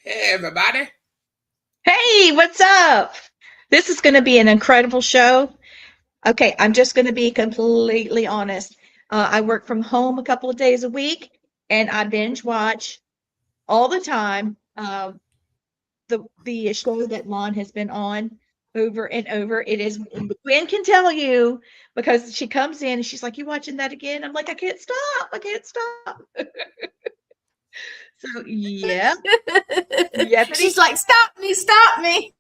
Hey, everybody. Hey, what's up? This is going to be an incredible show. Okay, I'm just going to be completely honest. I work from home a couple of days a week, and I binge watch all the time. The show that Lon has been on over and over. It is Gwen can tell you because she comes in and she's like, "You watching that again?" I'm like, "I can't stop. I can't stop." So yeah, She's Yepity, like, stop me, stop me.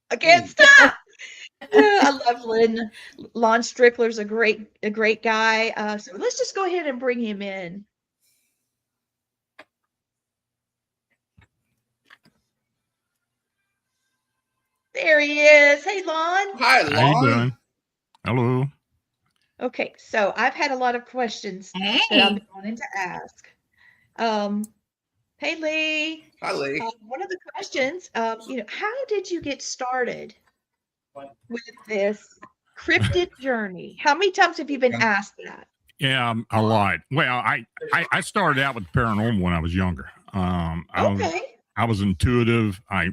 I can't stop. Yeah, I love Lon Strickler's a great guy. So let's just go ahead and bring him in. There he is. Hey, Lon. Hi, How you Lon. doing? Hello. Okay, so I've had a lot of questions that I've Hey. been wanting to ask. Um, hey, Lee. Hi, Lee. One of the questions, how did you get started with this cryptid journey? How many times have you been asked that? Yeah, a lot. Well, I started out with paranormal when I was younger. Okay. I was intuitive. I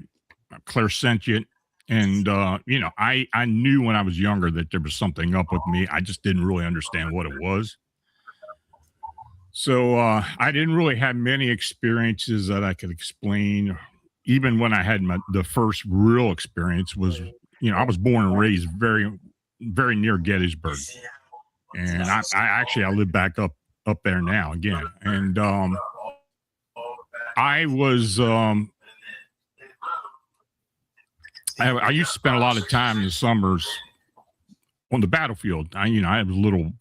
clairsentient, and I knew when I was younger that there was something up with me. I just didn't really understand what it was. So I didn't really have many experiences that I could explain. Even when I had the first real experience was, I was born and raised very, very near Gettysburg, and I live back up there now again, and I was I used to spend a lot of time in the summers on the battlefield. I have a little,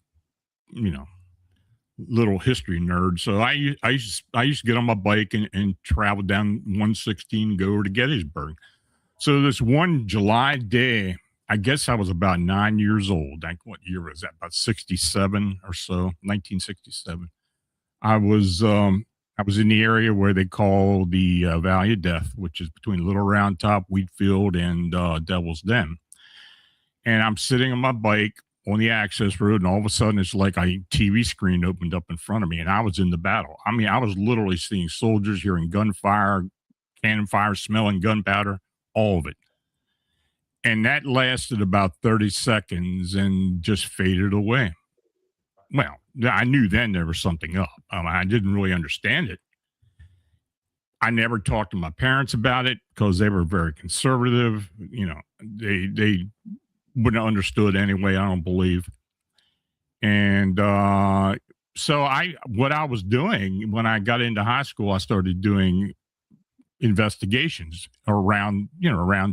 little history nerd, so I used to get on my bike and travel down 116 and go over to Gettysburg. So this one July day, I guess I was about 9 years old. What year was that? About 67 or so, 1967. I was in the area where they call the Valley of Death, which is between Little Round Top, Wheatfield, and Devil's Den. And I'm sitting on my bike on the access road, and all of a sudden it's like a TV screen opened up in front of me, and I was in the battle. I mean, I was literally seeing soldiers, hearing gunfire, cannon fire, smelling gunpowder, all of it. And that lasted about 30 seconds and just faded away. Well, I knew then there was something up. I didn't really understand it. I never talked to my parents about it because they were very conservative. They wouldn't have understood anyway, I don't believe. And so what I was doing when I got into high school, I started doing investigations around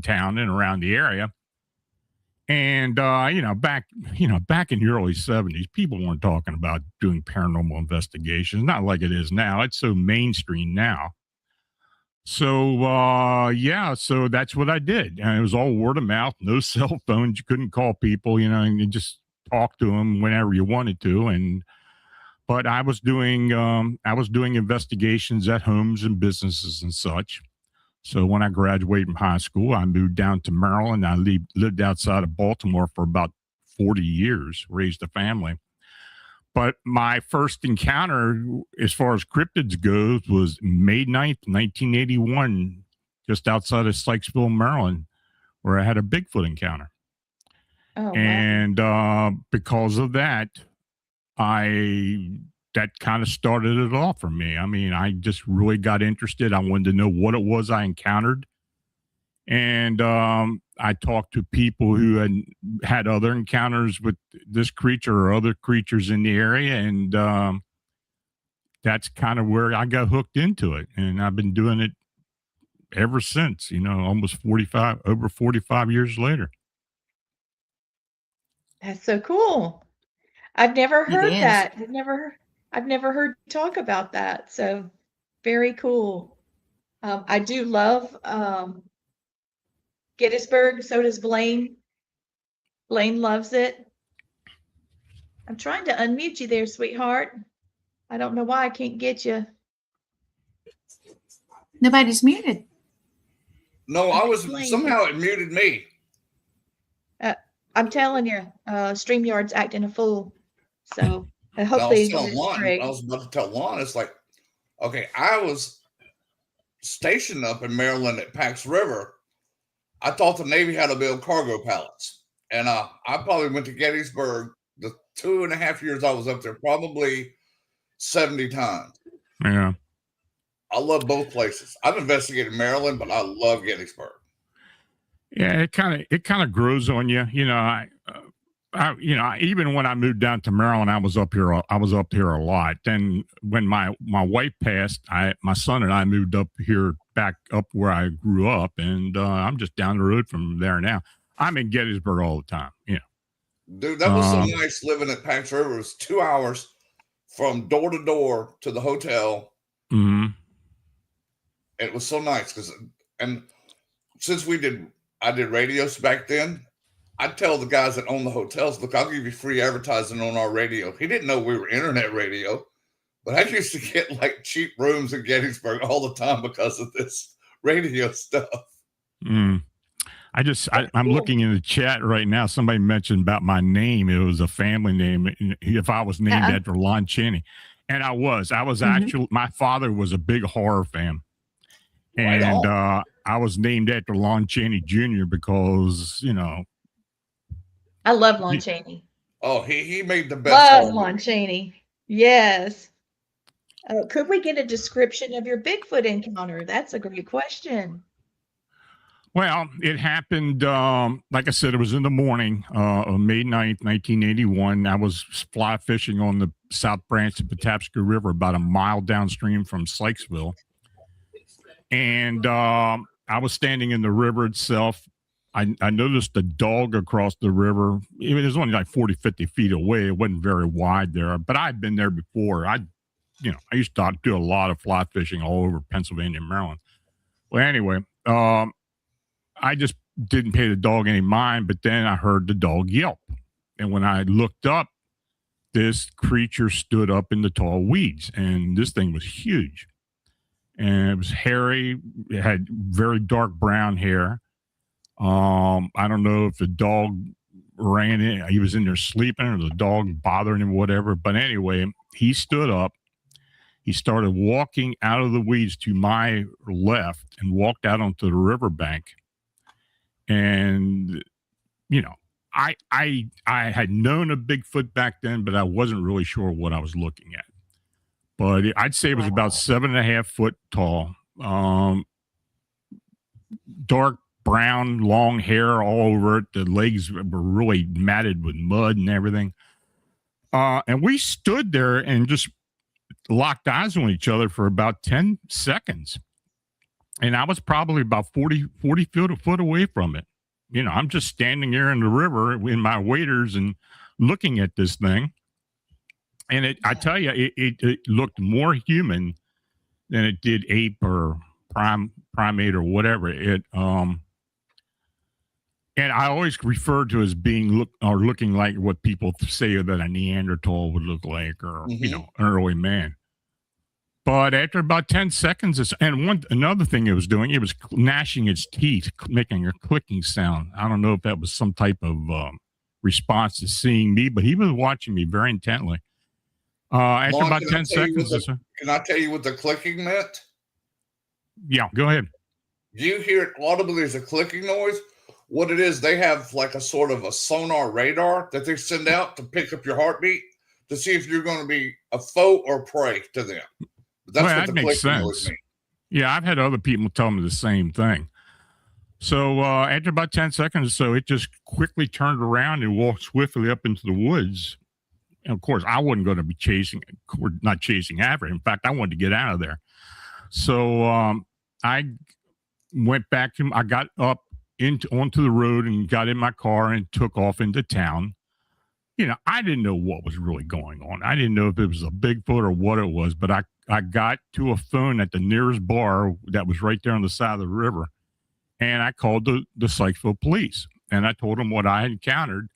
town and around the area. And back in the early 70s, people weren't talking about doing paranormal investigations, not like it is now. It's so mainstream now. So so that's what I did. And it was all word of mouth, no cell phones. You couldn't call people, and you just talk to them whenever you wanted to. But I was doing investigations at homes and businesses and such. So when I graduated from high school, I moved down to Maryland. I lived outside of Baltimore for about 40 years, raised a family. But my first encounter, as far as cryptids goes, was May 9th, 1981, just outside of Sykesville, Maryland, where I had a Bigfoot encounter. Oh, wow. And because of that, that kind of started it off for me. I mean, I just really got interested. I wanted to know what it was I encountered. And I talked to people who had other encounters with this creature or other creatures in the area. And that's kind of where I got hooked into it. And I've been doing it ever since, almost over 45 years later. That's so cool. I've never heard is. that. I've never heard you talk about that. So very cool. I do love Gettysburg. So does Blaine. Blaine loves it. I'm trying to unmute you there, sweetheart. I don't know why I can't get you. Nobody's muted. No, somehow it muted me. I'm telling you, StreamYard's acting a fool. So I hopefully was about to tell Lon, it's like, okay, I was stationed up in Maryland at Pax River, I thought the Navy had to build cargo pallets. And I probably went to Gettysburg the 2.5 years I was up there, probably 70 times. Yeah. I love both places. I've investigated Maryland, but I love Gettysburg. Yeah, it kind of grows on you. You know, even when I moved down to Maryland, I was up here a lot. Then when my wife passed, my son and I moved up here, back up where I grew up, and I'm just down the road from there now. I'm in Gettysburg all the time. Yeah, dude, that was so nice living at Pax River. It was 2 hours from door to door to the hotel. Mm-hmm. It was so nice and since I did radios back then, I'd tell the guys that own the hotels, look, I'll give you free advertising on our radio. He didn't know we were internet radio, but I used to get like cheap rooms in Gettysburg all the time because of this radio stuff. Mm. I'm looking in the chat right now. Somebody mentioned about my name. It was a family name. If I was named after Lon Chaney, and I was actually, my father was a big horror fan. And I was named after Lon Chaney Jr. because, you know. I love Lon Chaney. Oh, he made the best. Love Lon Chaney. Yes. Could we get a description of your Bigfoot encounter? That's a great question. Well, it happened, like I said, it was in the morning of May 9th, 1981. I was fly fishing on the South Branch of Patapsco River, about a mile downstream from Sykesville. And I was standing in the river itself. I noticed a dog across the river. It was only like 40, 50 feet away. It wasn't very wide there, but I'd been there before. I used to do a lot of fly fishing all over Pennsylvania and Maryland. Well, anyway, I just didn't pay the dog any mind, but then I heard the dog yelp. And when I looked up, this creature stood up in the tall weeds, and this thing was huge. And it was hairy. It had very dark brown hair. I don't know if the dog ran in, he was in there sleeping, or the dog bothering him, whatever. But anyway, he stood up. He started walking out of the weeds to my left and walked out onto the riverbank. And, you know, I had known a Bigfoot back then, but I wasn't really sure what I was looking at. But I'd say it was about 7.5 foot tall, dark brown, long hair all over it. The legs were really matted with mud and everything. And we stood there and just locked eyes on each other for about 10 seconds. And I was probably about 40 foot away from it. You know, I'm just standing there in the river in my waders and looking at this thing. And I tell you, it looked more human than it did ape or primate or whatever. And I always refer to as being looking like what people say that a Neanderthal would look like, or you know, an early man. But after about 10 seconds, another thing it was doing, it was gnashing its teeth, making a clicking sound. I don't know if that was some type of response to seeing me, but he was watching me very intently. After about 10 seconds, can I tell you what the clicking meant? Yeah, go ahead. Do you hear it audibly as a clicking noise? What it is, they have like a sort of a sonar radar that they send out to pick up your heartbeat to see if you're going to be a foe or prey to them. That's what that the makes sense. Yeah, I've had other people tell me the same thing. So after about 10 seconds or so, it just quickly turned around and walked swiftly up into the woods. And of course, I wasn't going to be not chasing after it. In fact, I wanted to get out of there. So I went back I got up onto the road and got in my car and took off into town. You know, I didn't know what was really going on. I didn't know if it was a Bigfoot or what it was, but I got to a phone at the nearest bar that was right there on the side of the river. And I called the Sykesville police, and I told them what I had encountered.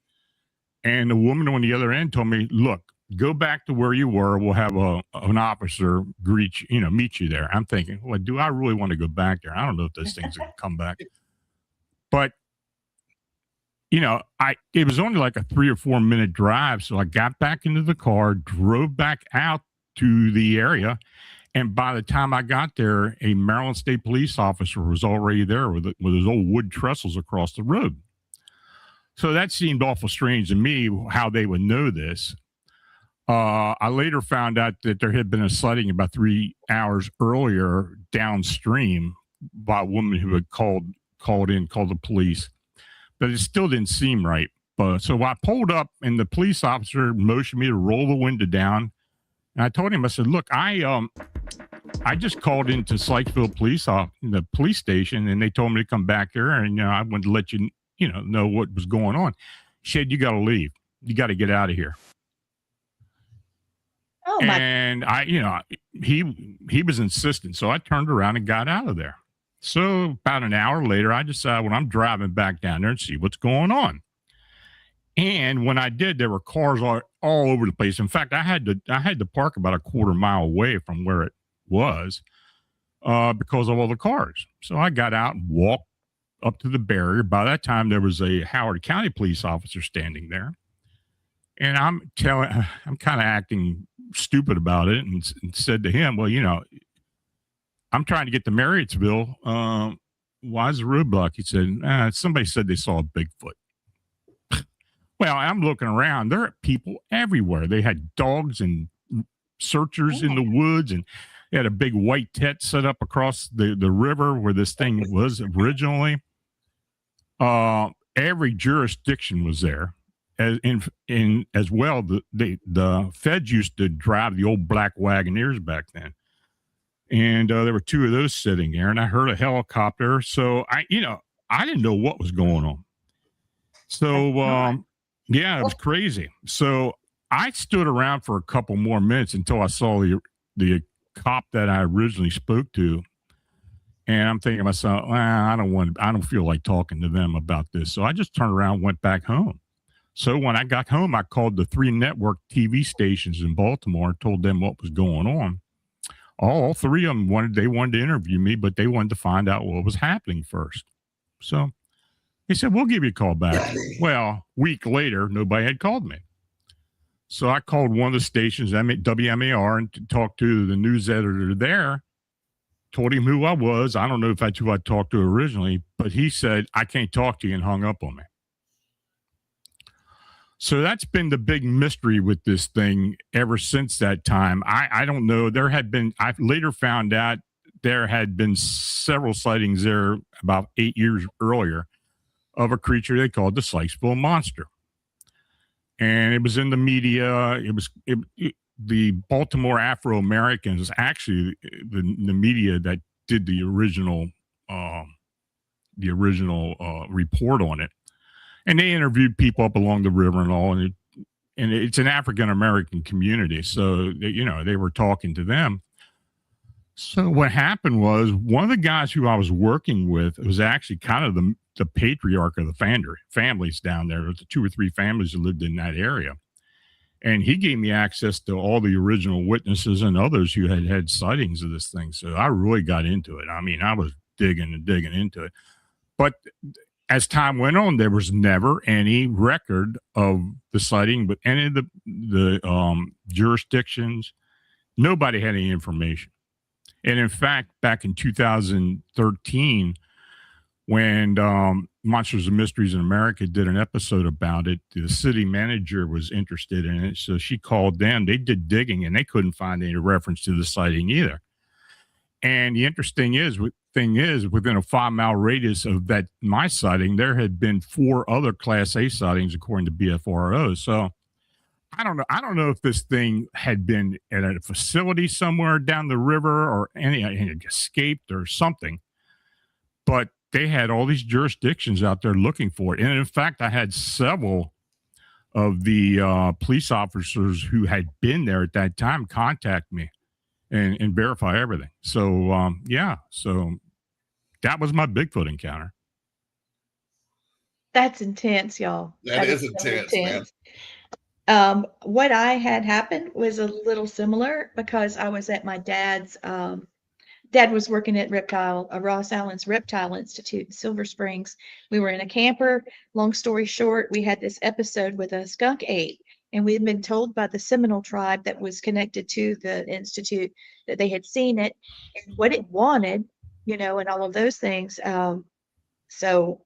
And the woman on the other end told me, look, go back to where you were. We'll have an officer meet you there. I'm thinking, well, do I really want to go back there? I don't know if those things are going to come back. But, you know, it was only like a 3 or 4 minute drive. So I got back into the car, drove back out to the area, And by the time I got there, a Maryland State police officer was already there with his old wood trestles across the road. So that seemed awful strange to me, how they would know this. I later found out that there had been a sighting about 3 hours earlier downstream by a woman who had called the police, but it still didn't seem right. So I pulled up, and the police officer motioned me to roll the window down. And I told him, I said, "Look, I just called into Sykesville the police station, and they told me to come back here, and I wanted to let you know what was going on." He said, "You got to leave. You got to get out of here." Oh my! And he was insistent, so I turned around and got out of there. So about an hour later, I decided, well, I'm driving back down there and see what's going on. And when I did, there were cars all over the place. In fact, I had to park about a quarter mile away from where it was because of all the cars. So I got out and walked up to the barrier. By that time, there was a Howard County police officer standing there. And I'm kind of acting stupid about it and said to him, "Well, I'm trying to get to Marriottsville. Why is the roadblock?" He said, "Somebody said they saw a Bigfoot." Well, I'm looking around. There are people everywhere. They had dogs and searchers in the woods, and they had a big white tent set up across the river where this thing was originally. Every jurisdiction was there. As well, the feds used to drive the old black Wagoneers back then. And there were 2 of those sitting there, and I heard a helicopter. So I didn't know what was going on. So, yeah, it was crazy. So I stood around for a couple more minutes until I saw the cop that I originally spoke to. And I'm thinking to myself, I don't feel like talking to them about this. So I just turned around and went back home. So when I got home, I called the 3 network TV stations in Baltimore and told them what was going on. All 3 of them wanted to interview me, but they wanted to find out what was happening first. So he said, "We'll give you a call back." Well, a week later, nobody had called me. So I called one of the stations, WMAR, and talked to the news editor there, told him who I was. I don't know if that's who I talked to originally, but he said, "I can't talk to you," and hung up on me. So that's been the big mystery with this thing ever since that time. I don't know. I later found out there had been several sightings there about 8 years earlier of a creature they called the Sykesville Monster. And it was in the media. The Baltimore Afro-Americans, actually the media that did the original report on it. And they interviewed people up along the river and all, and it's an African-American community. So, they were talking to them. So what happened was, one of the guys who I was working with was actually kind of the patriarch of the families down there. There was 2 or 3 families that lived in that area. And he gave me access to all the original witnesses and others who had had sightings of this thing. So I really got into it. I mean, I was digging into it. But as time went on, there was never any record of the sighting, but any of the jurisdictions, nobody had any information. And in fact, back in 2013, when Monsters and Mysteries in America did an episode about it, the city manager was interested in it. So she called them. They did digging, and they couldn't find any reference to the sighting either. And the interesting thing is, within a 5-mile radius of my sighting, there had been 4 other Class A sightings, according to BFRO. So I don't know if this thing had been at a facility somewhere down the river or any escaped or something, but they had all these jurisdictions out there looking for it. And in fact, I had several of the police officers who had been there at that time contact me and verify everything. So, so that was my Bigfoot encounter. That's intense, y'all. That is intense, man. What I had happened was a little similar because I was at my dad's. Dad was working at Ross Allen's Reptile Institute in Silver Springs. We were in a camper. Long story short, we had this episode with a skunk ape, And we had been told by the Seminole tribe that was connected to the Institute that they had seen it and what it wanted, you know, and all of those things. So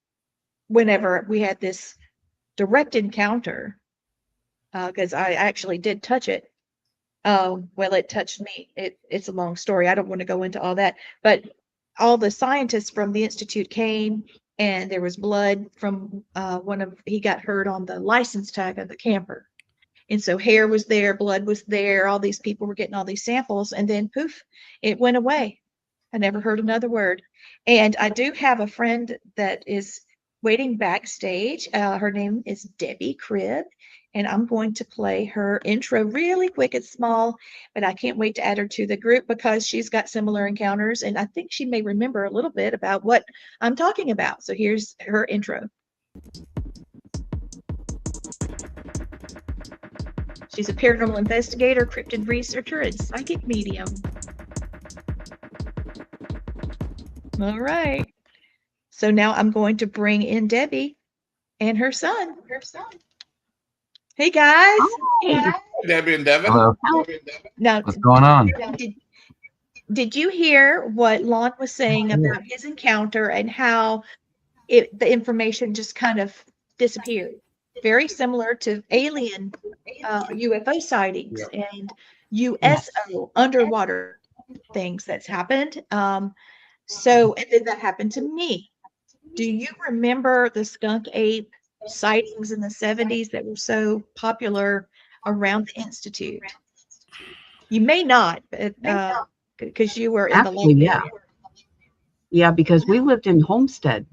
whenever we had this direct encounter, because I actually did touch it. Well, it touched me. It's a long story. I don't want to go into all that, but all the scientists from the Institute came, and there was blood from he got hurt on the license tag of the camper. And so hair was there, blood was there. All these people were getting all these samples, and then poof, it went away. I never heard another word. And I do have a friend that is waiting backstage. Her name is Debbie Cribb, and I'm going to play her intro really quick. It's small, but I can't wait to add her to the group because she's got similar encounters, and I think she may remember a little bit about what I'm talking about. So here's her intro. She's a paranormal investigator, cryptid researcher, and psychic medium. All right. So now I'm going to bring in Debbie and her son. Hey, guys. Hey. Debbie and Devin. Hello. Now, What's going on? did you hear what Lon was saying about his encounter and how the information just kind of disappeared? Very similar to alien UFO sightings and USO underwater things that's happened. So, and then that happened to me. Do you remember the skunk ape sightings in the 70s that were so popular around the Institute? You may not, because you were in Actually, the yeah. Yeah, because we lived in Homestead,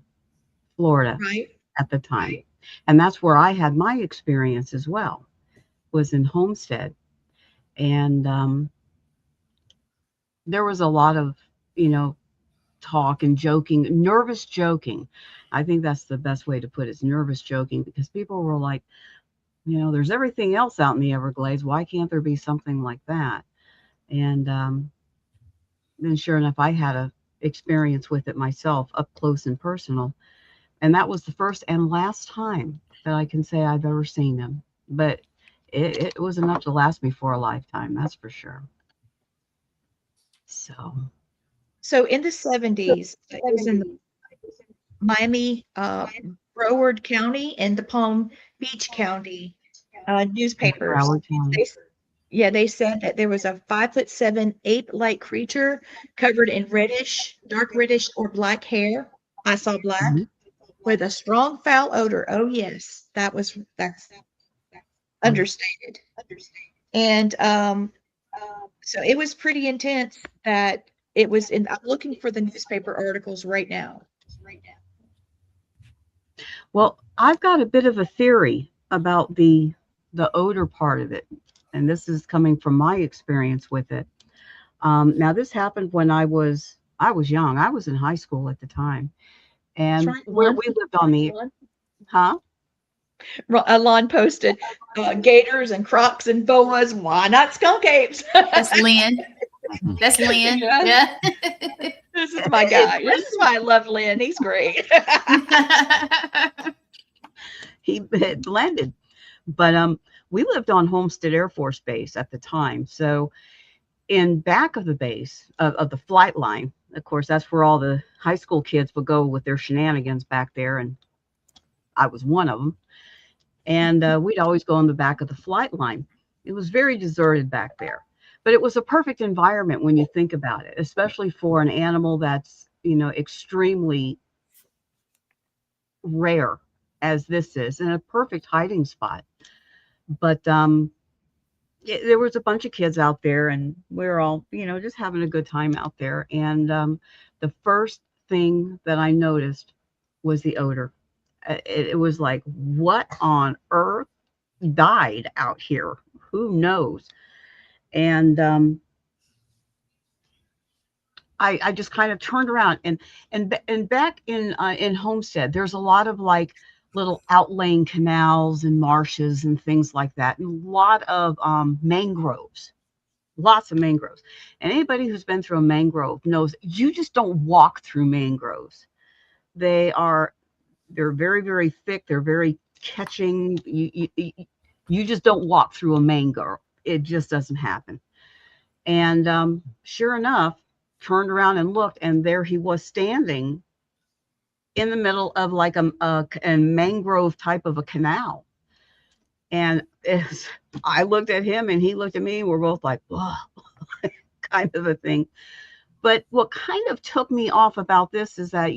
Florida right? at the time. And that's where I had my experience as well, was in Homestead. And there was a lot of, talk and joking, nervous joking. I think that's the best way to put it, is nervous joking, because people were like, there's everything else out in the Everglades. Why can't there be something like that? And then sure enough, I had a experience with it myself, up close and personal. And that was the first and last time that I can say I've ever seen them. But it was enough to last me for a lifetime, that's for sure. So in the 70s, it was in the Miami, Broward County and the Palm Beach County newspapers. They said that there was a 5'7" ape-like creature covered in dark reddish or black hair. I saw black with a strong foul odor. Oh yes, that's understated. And so it was pretty intense that it was I'm looking for the newspaper articles right now. Well, I've got a bit of a theory about the odor part of it, and this is coming from my experience with it. Now, this happened when I was young. I was in high school at the time, and where we lived on the Lon posted gators and crocs and boas. Why not skunk apes? That's Lynn. That's Lynn. Yeah. This is my guy. This is why I love Lynn. He's great. He blended. But we lived on Homestead Air Force Base at the time. So in back of the base of the flight line, of course, that's where all the high school kids would go with their shenanigans back there. And I was one of them. And we'd always go in the back of the flight line. It was very deserted back there. But it was a perfect environment when you think about it, especially for an animal that's, extremely rare as this is, and a perfect hiding spot. But there was a bunch of kids out there, and we were all, just having a good time out there. And the first thing that I noticed was the odor. It was like, what on earth died out here? Who knows? And I just kind of turned around and back in Homestead, there's a lot of like little outlaying canals and marshes and things like that, and a lot of mangroves, lots of mangroves. And anybody who's been through a mangrove knows you just don't walk through mangroves. They're very, very thick. They're very catching. You just don't walk through a mango. It just doesn't happen. And sure enough, turned around and looked, and there he was standing in the middle of like a mangrove type of a canal. And I looked at him and he looked at me, and we're both like, whoa, kind of a thing. But what kind of took me off about this is that,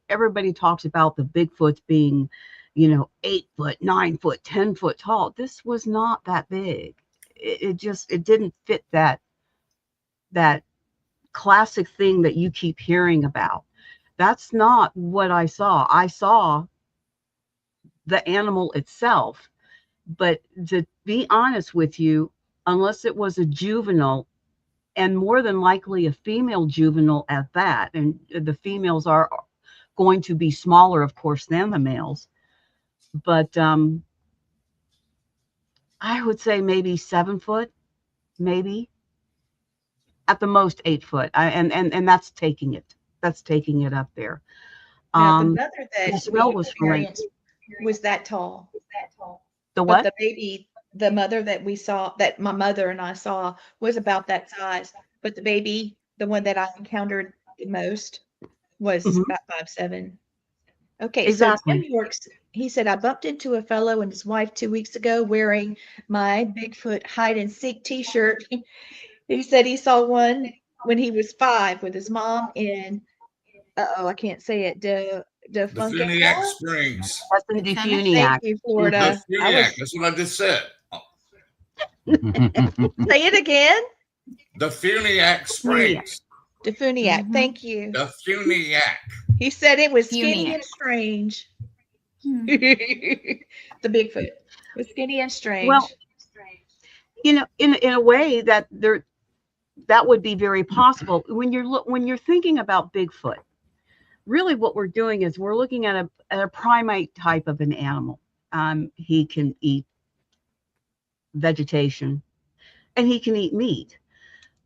everybody talks about the Bigfoots being, 8 foot, 9 foot, 10 foot tall. This was not that big. It didn't fit that classic thing that you keep hearing about. That's not what I saw. I saw the animal itself. But to be honest with you, unless it was a juvenile, and more than likely a female juvenile at that, and the females are going to be smaller, of course, than the males, but I would say maybe 7 foot, maybe at the most 8 foot. And that's taking it. That's taking it up there. Now, the mother The that smell we was great. experienced was that tall. The But what? the baby, the mother that we saw, that my mother and I saw, was about that size. But the baby, the one that I encountered the most, was Mhm. about 5'7". Okay, Exactly. so Tim Yorks, he said, I bumped into a fellow and his wife 2 weeks ago wearing my Bigfoot hide and seek t-shirt. He said he saw one when he was 5 with his mom in, I can't say it, The Funiac Springs. That's in It's in Thank Defuniac. you, The Florida. I Funiac. was, That's what I just said. say it again. The Funiac Springs. Defuniac. Mhm. Thank you. The Funiac. He said it was skinny Funiac. and strange. Hmm. The Bigfoot was skinny and strange. Well, in a way that would be very possible. When you're thinking about Bigfoot, really what we're doing is we're looking at a primate type of an animal. He can eat vegetation and he can eat meat.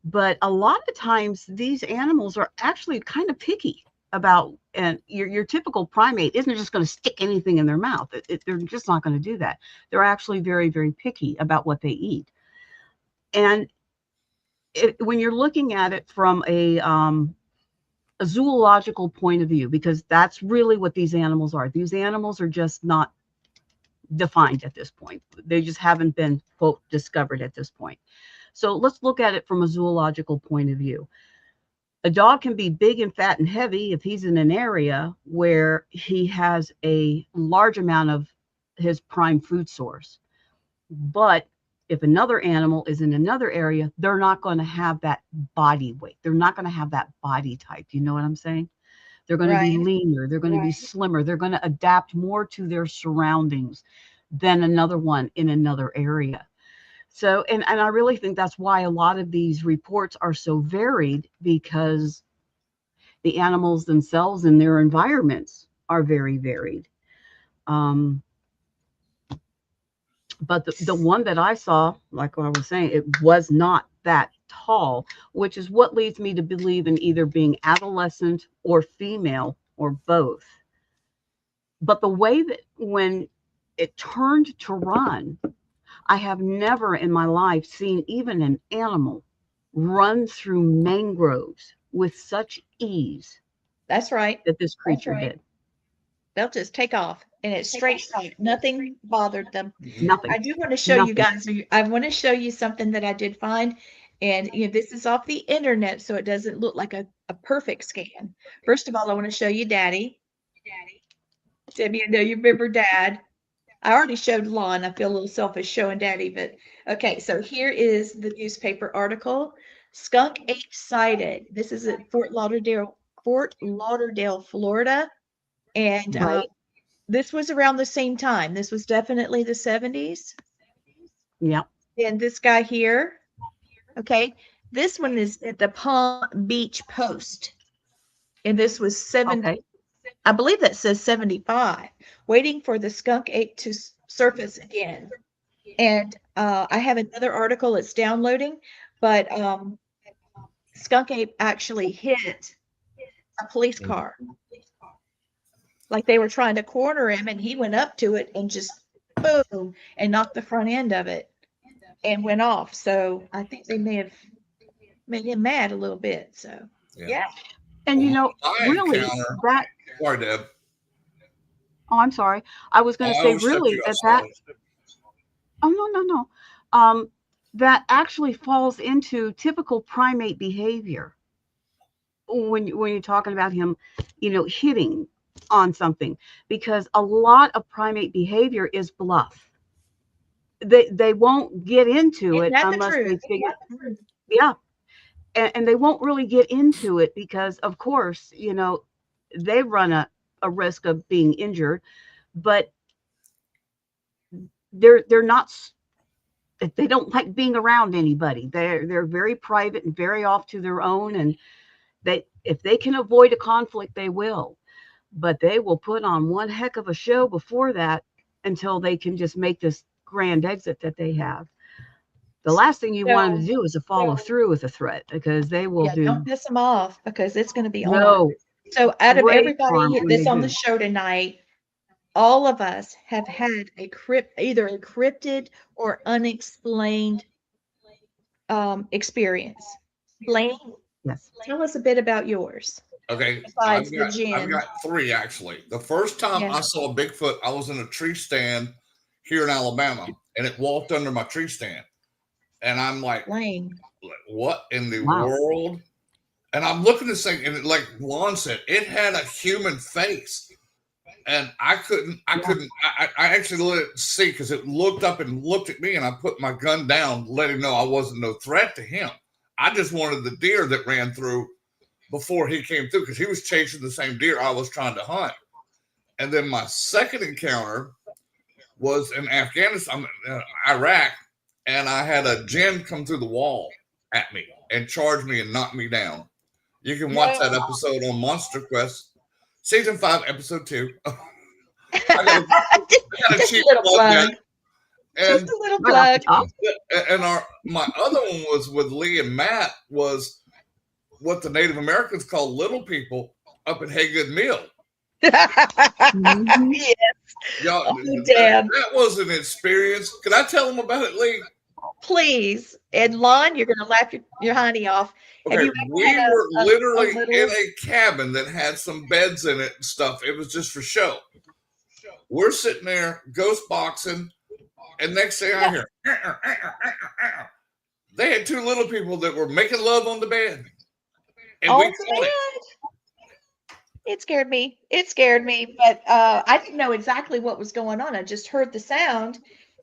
But a lot of times these animals are actually kind of picky about, and your typical primate isn't just going to stick anything in their mouth. They're just not going to do that. They're actually very, very picky about what they eat. And when you're looking at it from a zoological point of view, because that's really what these animals are. These animals are just not defined at this point. They just haven't been, quote, discovered at this point. So let's look at it from a zoological point of view. A dog can be big and fat and heavy if he's in an area where he has a large amount of his prime food source. But if another animal is in another area, they're not going to have that body weight. They're not going to have that body type. You know what I'm saying? They're going to be Right. leaner. They're going to be slimmer. They're going to adapt more to their surroundings than another one in another area. So, and I really think that's why a lot of these reports are so varied, because the animals themselves and their environments are very varied. But the one that I saw, like I was saying, it was not that tall, which is what leads me to believe in either being adolescent or female or both. But the way that when it turned to run, I have never in my life seen even an animal run through mangroves with such ease That's right. that this creature right. did. They'll just take off, and it's straight shot. Nothing bothered them. Nothing. I do want to show you Nothing. guys. I want to show you something that I did find, and this is off the internet, so it doesn't look like a perfect scan. First of all, I want to show you Daddy. Debbie, I know you remember Dad. I already showed Lon. I feel a little selfish showing Daddy, but okay. So here is the newspaper article. Skunk ape sighted. This is at Fort Lauderdale, Florida, and Right. this was around the same time. This was definitely the 70s. Yeah. And this guy here, okay, this one is at the Palm Beach Post, and this was 70. Okay. I believe that says 75, waiting for the skunk ape to surface again. And I have another article it's downloading, but skunk ape actually hit a police car. Like they were trying to corner him, and he went up to it and just boom, and knocked the front end of it and went off. So I think they may have made him mad a little bit. So yeah. And you know, My really, encounter- that. Sorry, Deb. Oh, I'm sorry. I was going to I say, overstepped really, you, I that saw it. Oh, no. That actually falls into typical primate behavior when you're talking about him, you know, hitting on something, because a lot of primate behavior is bluff. They won't get into it Isn't that the unless they truth? figure, yeah, and they won't really get into it because, of course, you know, they run a risk of being injured, but they're not. They don't like being around anybody. They're very private and very off to their own, and if they can avoid a conflict, they will. But they will put on one heck of a show before that until they can just make this grand exit that they have. The last thing you want them to do is to follow through with a threat, because they will Yeah, don't piss them off because it's going to be on. no. So out of great everybody harm when that's they on do. the show tonight, all of us have had either a cryptid or unexplained experience. Blaine, Yes. tell us a bit about yours. Okay, Besides the I've gin. got three actually. The first time Yeah. I saw Bigfoot, I was in a tree stand here in Alabama, and it walked under my tree stand, and I'm like, Blaine. "What in the Wow. world?" And I'm looking at this thing, and like Lon said, it had a human face, and I actually let it see because it looked up and looked at me, and I put my gun down, let him know I wasn't no threat to him. I just wanted the deer that ran through before he came through, because he was chasing the same deer I was trying to hunt. And then my second encounter was in Afghanistan, Iraq, and I had a gin come through the wall at me and charge me and knock me down. You can watch that episode on Monster Quest, season 5, episode 2. Just a little plug. Just a little plug. And my other one was with Lee and Matt, was what the Native Americans call little people up at Haygood Mill. Mhm. Yes. Y'all, Oh, damn. that was an experience. Could I tell them about it, Lee? Please. And Lon, you're going to laugh your honey off. Have Okay, you ever we had were literally little- in a cabin that had some beds in it and stuff. It was just for show. We're sitting there ghost boxing, and next thing I hear, they had two little people that were making love on the bed. And we caught it. It scared me. It scared me, but I didn't know exactly what was going on. I just heard the sound,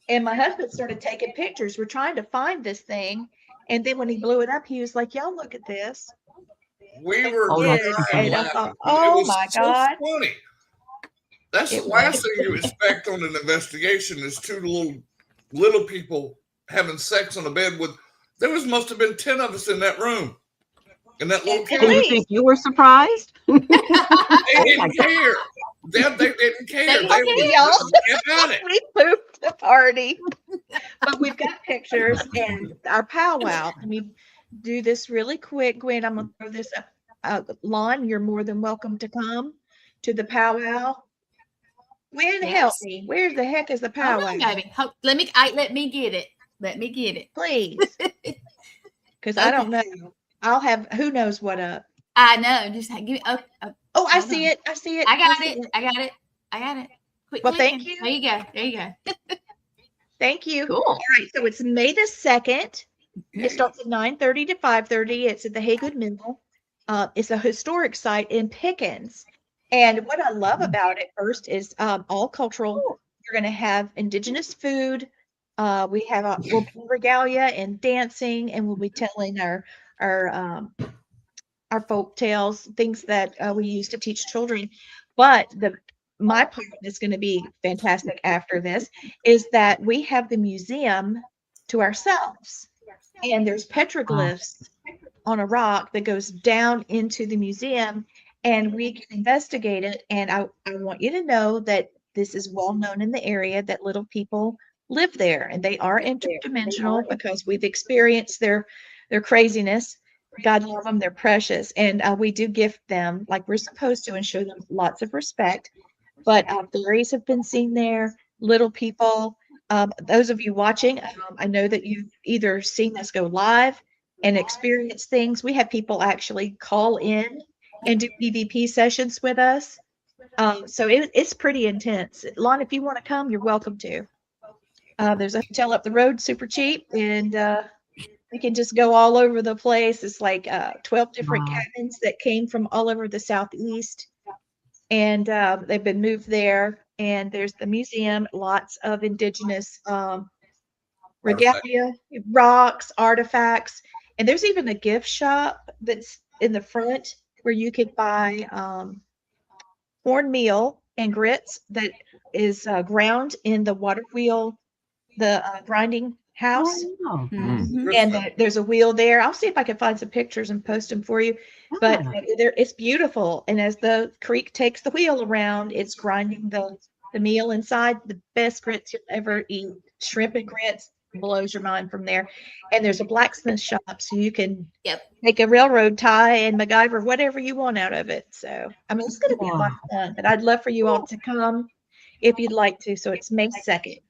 and my husband started taking pictures. We're trying to find this thing, and then when he blew it up, he was like, "Y'all look at this." We were And I laughing. thought, It "Oh was my so God!" funny. That's the It last was. thing you expect on an investigation is two little people having sex on a bed with. Must have been 10 of us in that room. In that little And And cabin. you think you were surprised? They didn't care. They didn't care. They They didn't were care. just about it. We pooped the party, but we've got pictures and our powwow. Let me do this really quick, Gwen. I'm gonna throw this up. Lon, you're more than welcome to come to the powwow. Gwen, help Yes. me. Where the heck is the Hold powwow? on, baby. Let me get it. Let me get it. Please, because I don't know. I'll have who knows what up. I know. Just give me. Oh, Oh, I hold see on. it. I see it. I got see it. I got it. I got it. Quit Well, thank clicking. you. There you go. There you go. Thank you. Cool. All right, so it's May the 2nd. It starts at 9:30 to 5:30. It's at the Haygood Mill. It's a historic site in Pickens. And what I love about it first is all cultural. You're going to have indigenous food. We'll be regalia and dancing, and we'll be telling our folk tales, things that we use to teach children. But my part is going to be fantastic after this is that we have the museum to ourselves, and there's petroglyphs on a rock that goes down into the museum, and we can investigate it. And I want you to know that this is well known in the area that little people live there, and they are interdimensional because we've experienced their craziness. God love them, they're precious, and we do gift them like we're supposed to and show them lots of respect. But fairies have been seen there. little people. Those of you watching, I know that you've either seen us go live and experience things. We have people actually call in and do EVP sessions with us. So it's pretty intense. Lon, if you want to come, you're welcome to. There's a hotel up the road, super cheap, and we can just go all over the place. It's like 12 different Wow. cabins that came from all over the Southeast, and they've been moved there. And there's the museum, lots of indigenous regalia, rocks, artifacts, and there's even a gift shop that's in the front where you could buy cornmeal and grits that is ground in the water wheel, the grinding house. Oh, Mhm. And there's a wheel there. I'll see if I can find some pictures and post them for you. But yeah. it's beautiful. And as the creek takes the wheel around, it's grinding the meal inside. The best grits you'll ever eat. Shrimp and grits blows your mind from there. And there's a blacksmith shop, so you can make a railroad tie and MacGyver whatever you want out of it. So I mean, it's going to be a lot of fun. But I'd love for you all to come if you'd like to. So it's May 2nd.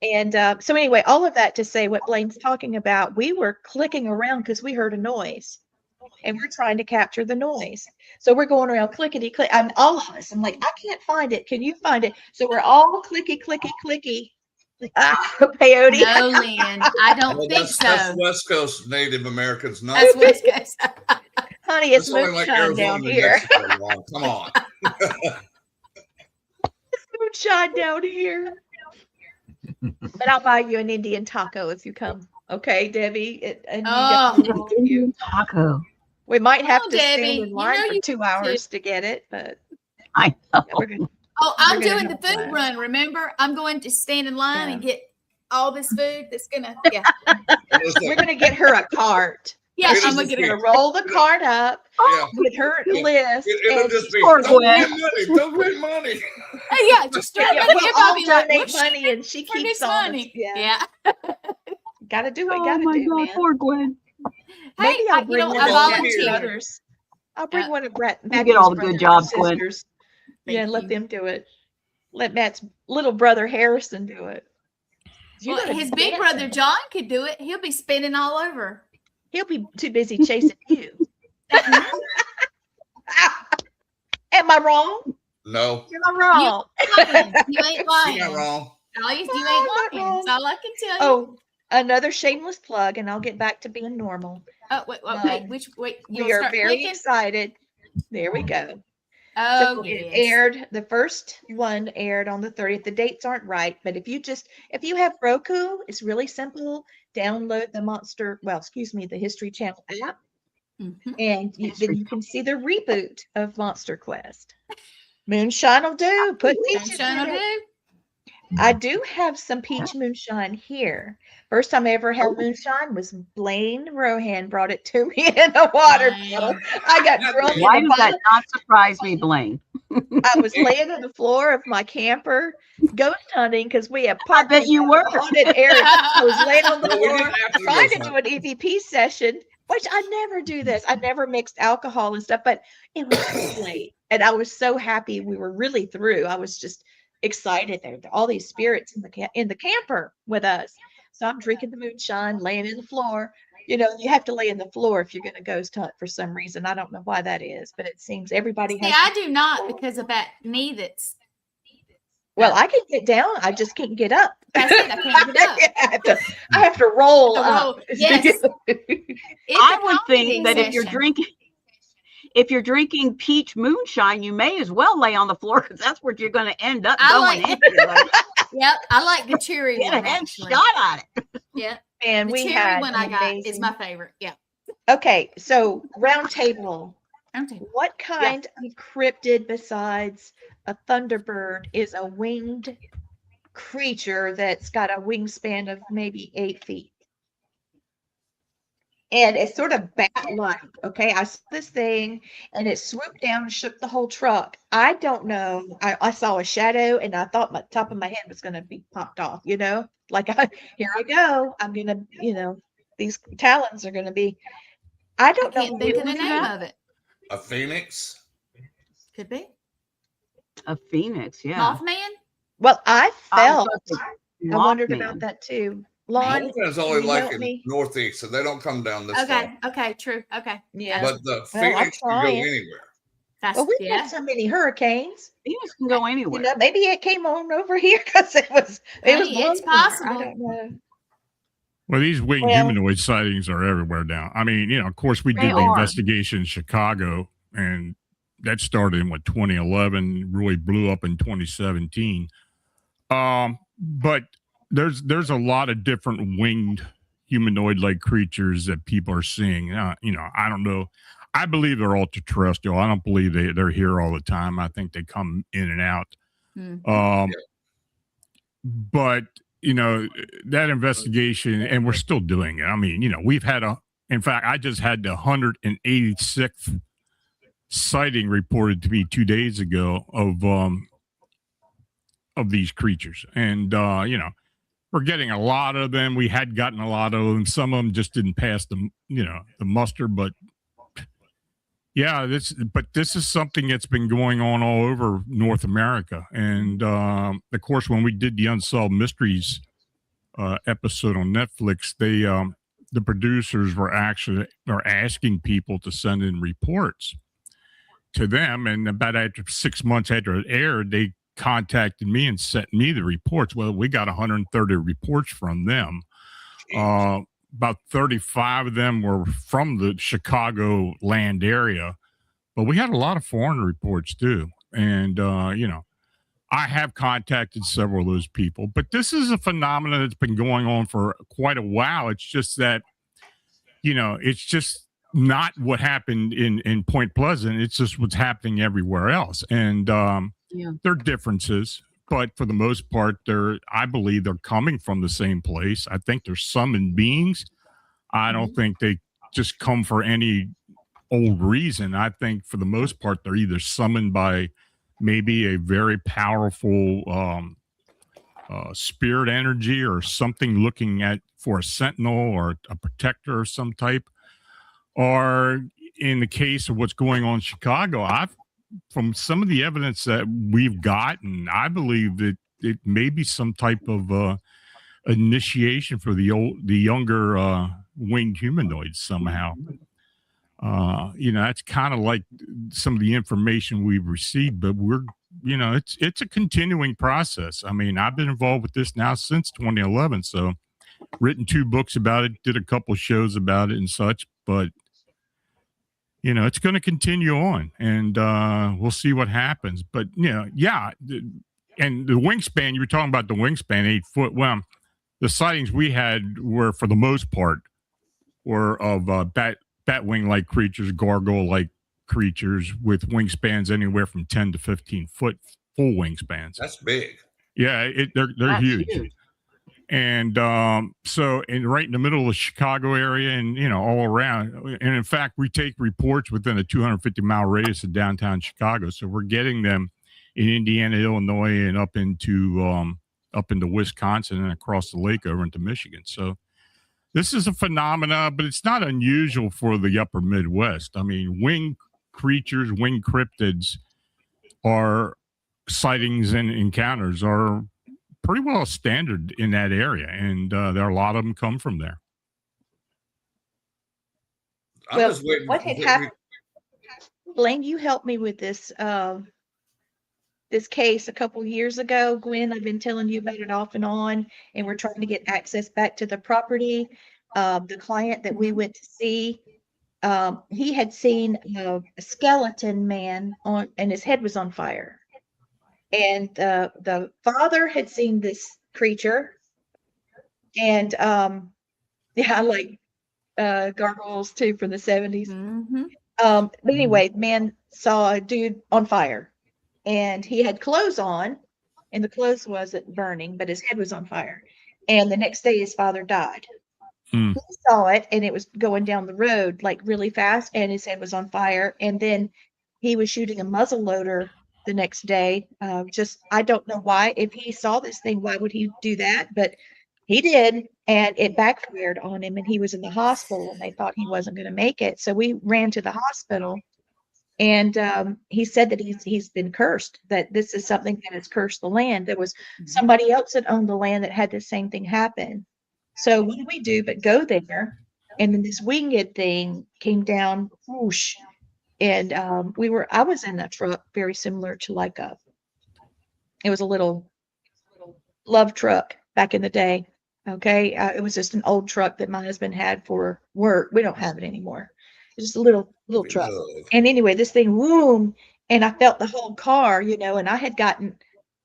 And so anyway, all of that to say what Blaine's talking about, we were clicking around because we heard a noise and we're trying to capture the noise. So we're going around clickety click. And all of us, I'm like, I can't find it. Can you find it? So we're all clicky, clicky, clicky. Peyote. No, Lynn, I don't think That's so. West Coast Native Americans. Not That's West Coast. Honey, it's It's only like moonshine Arizona down and here. Mexico, Lon. Come on. It's moonshine down here. But I'll buy you an Indian taco if you come. Okay, Debbie? And you Taco. we might have Oh, to Debbie, stand in you line know for you 2 too. hours to get it, but I know. we're gonna, Oh, I'm We're gonna doing the have food fun. run. Remember, I'm going to stand in line and get all this food. That's gonna, we're gonna get her a cart. yeah. It I'm is gonna the get We're her. gonna roll the cart up Yeah. with her list. It'll and just be Poor don't pay Gwen. money. Don't pay money. Yeah, just throw yeah, money. we'll Everybody all be like, donate "What's money, and she for keeps this on. money?" Yeah, gotta do what Oh gotta my do, God, man. poor Gwen. Maybe Hey, I'll you bring know, one I of Matt's volunteer. brothers. I'll bring one of You get all the good jobs, Gwen. sisters. Yeah, Thank let you. them do it. Let Matt's little brother Harrison do it. You Well, gotta his be big dancing. brother John could do it. He'll be spinning all over. He'll be too busy chasing you. Am I wrong? No, Am I wrong? You ain't lying. you're not wrong. All you I'm ain't not lying. wrong. That's all I can tell you. Oh, another shameless plug, and I'll get back to being normal. Oh, wait. You We are start very clicking? excited. There we go. Oh, So yes. it aired, the first one aired on the 30th. The dates aren't right, but if you have Roku, it's really simple. Download the History Channel app, Mhm. and then you can see the reboot of Monster Quest. Moonshine will do. Put peaches Moonshine in will it. do. I do have some peach moonshine here. First time I ever had moonshine was Blaine Rohan brought it to me in a water bottle. I got drunk in Why a does bottle. that not surprise me, Blaine? I was laying on the floor of my camper ghost hunting because we have I bet you were. haunted area. I was laying on the Well, we floor didn't have to trying to go do an EVP session, which I never do this. I never mixed alcohol and stuff, but it was too late. And I was so happy we were really through. I was just excited. There were all these spirits in the camper with us. So I'm drinking the moonshine, laying in the floor. You know, you have to lay in the floor if you're going to ghost hunt for some reason. I don't know why that is, but it seems everybody See, has. I do not because of that knee that's. Well, I can get down. I just can't get up. That's it. I can't get up. I have to roll To up. roll, yes. It's I a would think that comedy if you're drinking peach moonshine, you may as well lay on the floor because that's where you're going to end up I going like- anyway. Yep, I like the cherry Get one. a head Actually. shot at it. Yeah, And the we cherry had one an I got amazing- is my favorite. Yeah. Okay, so round table. Okay. What kind of cryptid besides a thunderbird is a winged creature that's got a wingspan of maybe 8 feet? And it's sort of bat-like. Okay, I saw this thing and it swooped down and shook the whole truck. I don't know. I saw a shadow and I thought my top of my head was going to be popped off, you know, like here I go. I'm going to, you know, these talons are going to be, I I don't know. can't think of the what name of it. A phoenix. Could be A phoenix, yeah. Mothman. Well, I I felt, thought they I wondered Mothman. about that too. Lon, Mothman's can only you like help in me? northeast, so they don't come down this Okay. far. Okay. True. Okay. Yeah. But the Well, I'm Phoenix can go trying. anywhere. That's Well, we've yeah. had so many hurricanes. Venus can go You anywhere. know, maybe it came on over here because it was Hey, blowing it's there. I possible. don't know. Well, these winged Well, humanoid sightings are everywhere now. I mean, of course, we They did the are. investigation in Chicago, and that started in 2011, really blew up in 2017. But there's a lot of different winged humanoid-like creatures that people are seeing. I don't know. I believe they're ultra-terrestrial. I don't believe they're here all the time. I think they come in and out. Mhm. But that investigation, and we're still doing it. I mean, we've had in fact, I just had the 186th sighting reported to me 2 days ago of these creatures. And we're getting a lot of them. We had gotten a lot of them. Some of them just didn't pass the muster, but yeah, this is something that's been going on all over North America. And of course, when we did the Unsolved Mysteries episode on Netflix, the producers are asking people to send in reports to them. And about after 6 months after it aired, they contacted me and sent me the reports. Well, we got 130 reports from them. About 35 of them were from the Chicago land area, but we had a lot of foreign reports too. And, I have contacted several of those people, but this is a phenomenon that's been going on for quite a while. It's just that, it's just not what happened in Point Pleasant. It's just what's happening everywhere else. And there are differences, but for the most part, I believe they're coming from the same place. I think they're summoned beings. I don't think they just come for any old reason. I think for the most part, they're either summoned by maybe a very powerful spirit energy or something looking for a sentinel or a protector of some type. Or in the case of what's going on in Chicago, from some of the evidence that we've gotten, I believe that it may be some type of initiation for the younger winged humanoids somehow. That's kind of like some of the information we've received, but it's a continuing process. I mean, I've been involved with this now since 2011, so written 2 books about it, did a couple of shows about it and such, but it's going to continue on, and we'll see what happens. But and the wingspan, you were talking about the wingspan, 8 foot. Well, the sightings we had were, for the most part, were of batwing-like creatures, gargoyle-like creatures with wingspans anywhere from 10 to 15 foot, full wingspans. That's big. Yeah, they're huge. And so right in the middle of the Chicago area and, all around. And in fact, we take reports within a 250-mile radius of downtown Chicago. So we're getting them in Indiana, Illinois, and up into Wisconsin and across the lake over into Michigan. So this is a phenomena, but it's not unusual for the upper Midwest. I mean, winged creatures, winged cryptids sightings and encounters are pretty well standard in that area, and there are a lot of them come from there. I'm well, just waiting. what had happened? Blaine, you helped me with this this case a couple years ago. Gwen, I've been telling you about it off and on, and we're trying to get access back to the property. The client that we went to see, he had seen a skeleton man and his head was on fire. And the father had seen this creature, and I like gargoyles too from the 70s. Mm-hmm. But anyway, man saw a dude on fire, and he had clothes on, and the clothes wasn't burning, but his head was on fire. And the next day, his father died. He saw it, and it was going down the road like really fast, and his head was on fire. And then he was shooting a muzzle loader the next day. I don't know why. If he saw this thing, why would he do that? But he did, and it backfired on him, and he was in the hospital, and they thought he wasn't going to make it. So we ran to the hospital, And he said that he's been cursed, that this is something that has cursed the land. There was somebody else that owned the land that had the same thing happen. So what do we do but go there? And then this winged thing came down, whoosh. And I was in a truck very similar to like it was a little love truck back in the day. Okay. It was just an old truck that my husband had for work. We don't have it anymore. It's just a little truck. And anyway, this thing, boom, and I felt the whole car, and I had gotten,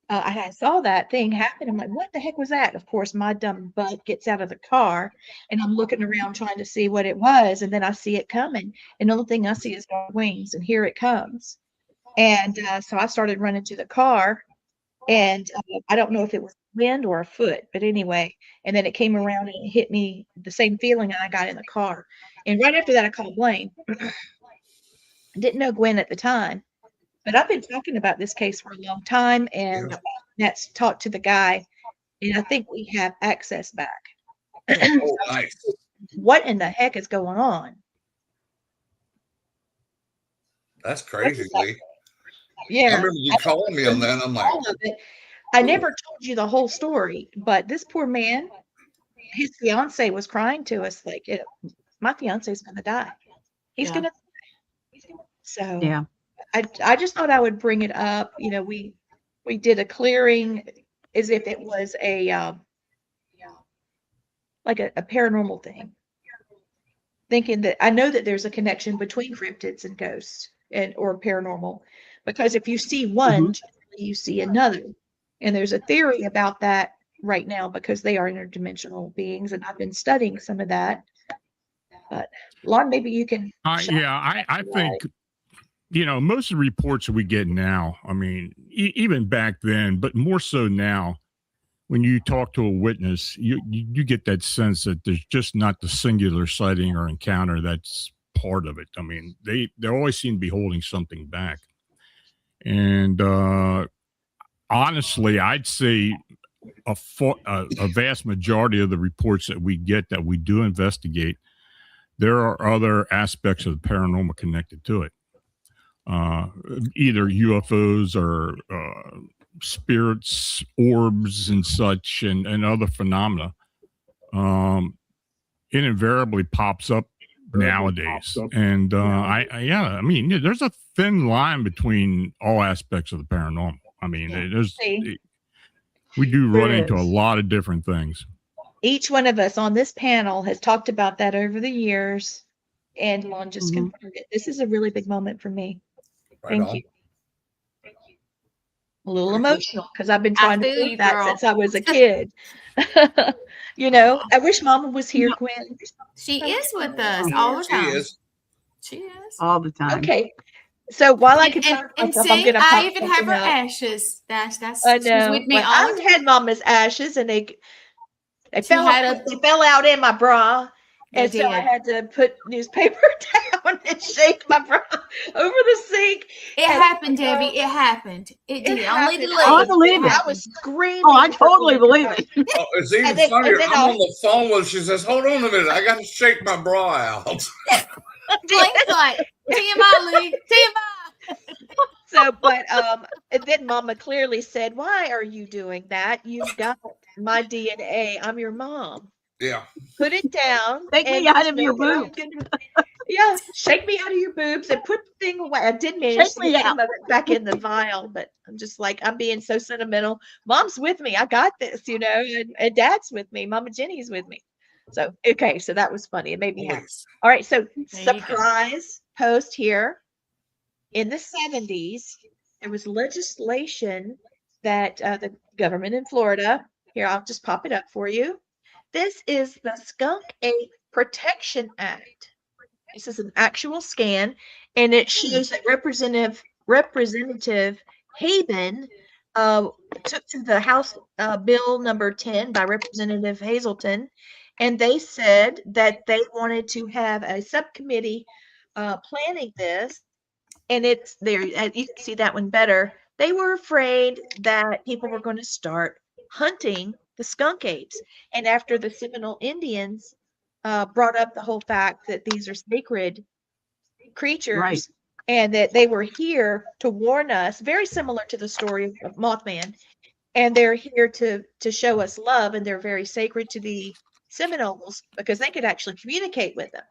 I saw that thing happen. I'm like, what the heck was that? Of course, my dumb butt gets out of the car and I'm looking around trying to see what it was. And then I see it coming. And the only thing I see is wings, and here it comes. And so I started running to the car, and I don't know if it was wind or a foot, but anyway, and then it came around and it hit me, the same feeling I got in the car. And right after that, I called Blaine. Didn't know Gwen at the time, but I've been talking about this case for a long time, and that's talked to the guy, and I think we have access back. Oh, nice. What in the heck is going on? That's crazy, Lee. Yeah. I remember you calling me on that, and I'm like, all of it. I never told you the whole story, but this poor man, his fiance was crying to us like, my fiance is going to die. He's going to die. So Yeah. I just thought I would bring it up. We did a clearing as if it was like a paranormal thing, thinking that I know that there's a connection between cryptids and ghosts or paranormal, because if you see one, you see another. And there's a theory about that right now because they are interdimensional beings, and I've been studying some of that. But Lon, maybe you can. I think, most of the reports that we get now, I mean, even back then, but more so now, when you talk to a witness, you get that sense that there's just not the singular sighting or encounter that's part of it. I mean, they always seem to be holding something back. And honestly, I'd say a vast majority of the reports that we get, that we do investigate, there are other aspects of the paranormal connected to it. Either UFOs or spirits, orbs, and such, and other phenomena. It invariably pops up nowadays. And I mean, there's a thin line between all aspects of the paranormal. I mean, we do run into a lot of different things. Each one of us on this panel has talked about that over the years, and Lon just confirmed it. This is a really big moment for me. Thank you. A little emotional because I've been trying to do that since I was a kid. I wish Mama was here, Gwen. She is with us all the time. She is all the time. Okay. So while I can and see, I even have her ashes. That's I know. She's with me all the time. I had Mama's ashes, and they fell out in my bra. And so I had to put newspaper down and shake my bra over the sink. It happened, Debbie. It happened. It did. Only to leave. I believe it. I was screaming. Oh, I totally believe it. Oh, it's even funnier. I'm on the phone with. She says, "Hold on a minute. I got to shake my bra out." Blaine's like, TMI, Lee. TMI. So, but and then Mama clearly said, "Why are you doing that? You've got my DNA. I'm your mom." Yeah. Put it down. Take me out of your boobs. Yeah, shake me out of your boobs and put the thing away. I did manage to get some of it back in the vial, but I'm just like, I'm being so sentimental. Mom's with me. I got this, and Dad's with me. Mama Jenny's with me. So, okay, so that was funny. It made me happy. All right, so surprise post here. In the 70s, there was legislation that the government in Florida, here, I'll just pop it up for you. This is the Skunk Ape Protection Act. This is an actual scan, and it shows that Representative Haben took to the House Bill number 10 by Representative Hazelton, and they said that they wanted to have a subcommittee planning this, and it's there. You can see that one better. They were afraid that people were going to start hunting the skunk apes. And after the Seminole Indians brought up the whole fact that these are sacred creatures, and that they were here to warn us, very similar to the story of Mothman. And they're here to show us love, and they're very sacred to the Seminoles because they could actually communicate with them.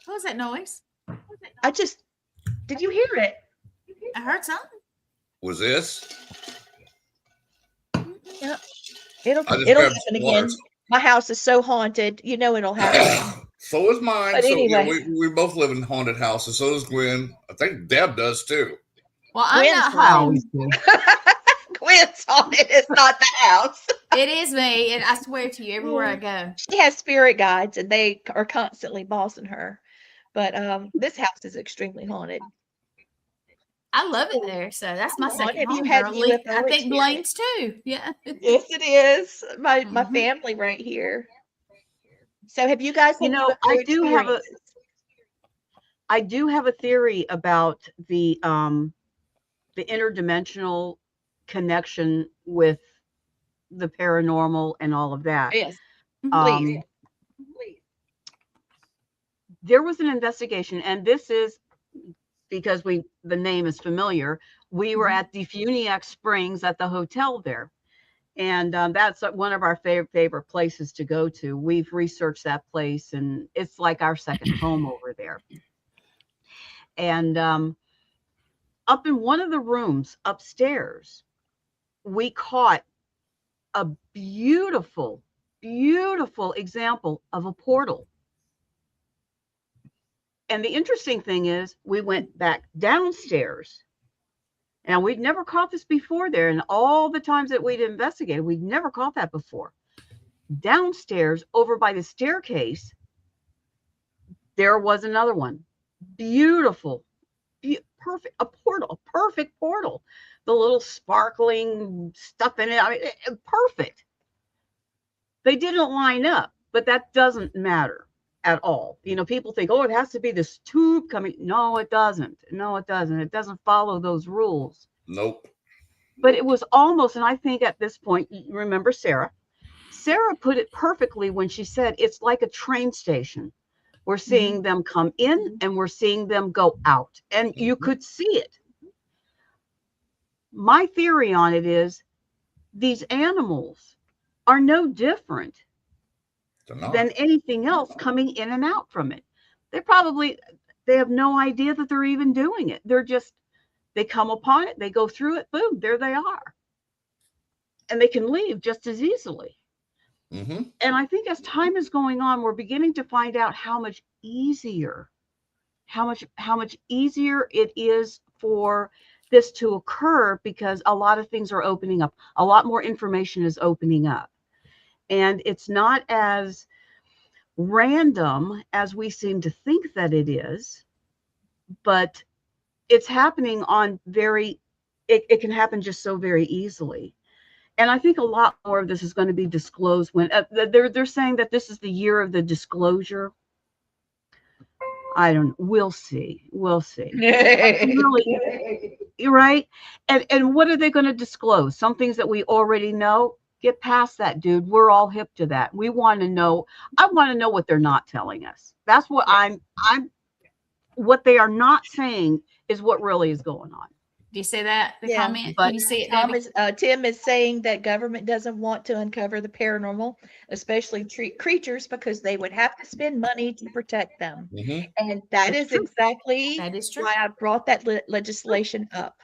What was that noise? Did you hear it? I heard something. Was this? Yep. It'll I just happen grabbed some again. water. My house is so haunted, it'll happen. So is mine. But So anyway. we both live in haunted houses. So does Gwen. I think Deb does too. Well, I'm Gwen's not I home. always do. Gwen's haunted. It's not the house. It is me, and I swear to you, everywhere I go. She has spirit guides, and they are constantly bossing her. But this house is extremely haunted. I love it there, so that's my Come on, second have you home. had Girl. UFO I think experience? Blaine's too. Yeah. Yes, it is. My Mhm. family right here. So have you guys had UFO I do have a experiences? I do have a theory about the interdimensional connection with the paranormal and all of that. Yes, Um, please. There was an investigation, and this is because the name is familiar. We were at the Funiac Springs at the hotel there, and that's one of our favorite places to go to. We've researched that place, and it's like our second home over there. And up in one of the rooms upstairs, we caught a beautiful, beautiful example of a portal. And the interesting thing is, we went back downstairs, and we'd never caught this before there. And all the times that we'd investigated, we'd never caught that before. Downstairs, over by the staircase, there was another one. Beautiful, perfect, a perfect portal. The little sparkling stuff in it, I mean, perfect. They didn't line up, but that doesn't matter at all. People think, oh, it has to be this tube coming. No, it doesn't. No, it doesn't. It doesn't follow those rules. Nope. But it was almost, and I think at this point, you remember Sarah put it perfectly when she said it's like a train station. We're seeing them come in and we're seeing them go out, and you could see it. My theory on it is these animals are no different than anything else coming in and out from it. They have no idea that they're even doing it. They come upon it, they go through it, boom, there they are. And they can leave just as easily. Mm-hmm. And I think as time is going on, we're beginning to find out how much easier it is for this to occur, because a lot of things are opening up. A lot more information is opening up. And it's not as random as we seem to think that it is, but it's happening it can happen just so very easily. And I think a lot more of this is going to be disclosed when they're saying that this is the year of the disclosure. I don't know. We'll see. Really, you're right. And what are they going to disclose? Some things that we already know. Get past that, dude. We're all hip to that. We want to know. I want to know what they're not telling us. That's what what they are not saying is what really is going on. Do you see that? The Yeah, comment? but Can you see it, Debbie? Tim is saying that government doesn't want to uncover the paranormal, especially creatures, because they would have to spend money to protect them. Mm-hmm. And that That's is true. exactly That is true. why I brought that legislation up.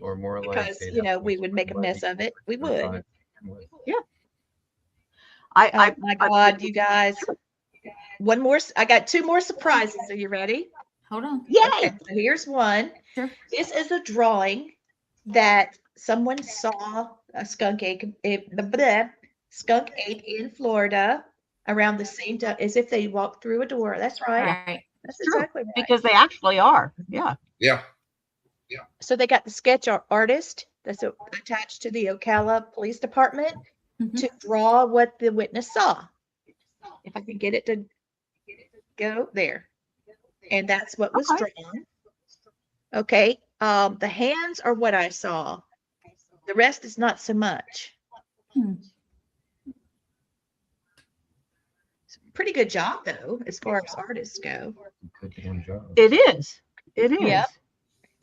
Or more like Because, they'd have we to would make a spend mess money of it. We to would. find- Oh my God, you guys. One more. I got two more surprises. Are you ready? Hold on. Yay! Okay, so here's one. Sure. This is a drawing that someone saw a skunk ape in Florida around the same time as if they walked through a door. That's right. Right. That's True, exactly right. because they actually are. Yeah. Yeah. So they got the sketch artist that's attached to the Ocala Police Department Mhm. to draw what the witness saw. If I can get it to go there. And that's what was Okay. drawn. Okay. The hands are what I saw. The rest is not so much. Hmm. pretty good job though, as far as artists go. Good damn job. It is. It is. Yep.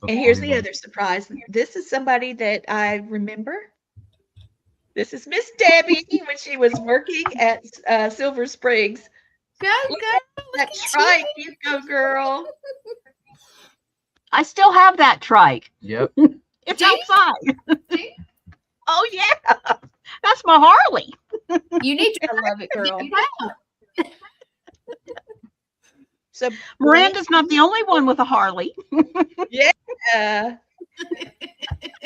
And here's the other surprise. This is somebody that I remember. This is Miss Debbie when she was working at Silver Springs. Go, Look go. at Look that at trike, you go, girl. I still have that trike. Yep. It's Do you? outside. Oh yeah, That's my Harley. You need to I love it, girl. So Miranda's not the only one with a Harley. Uh,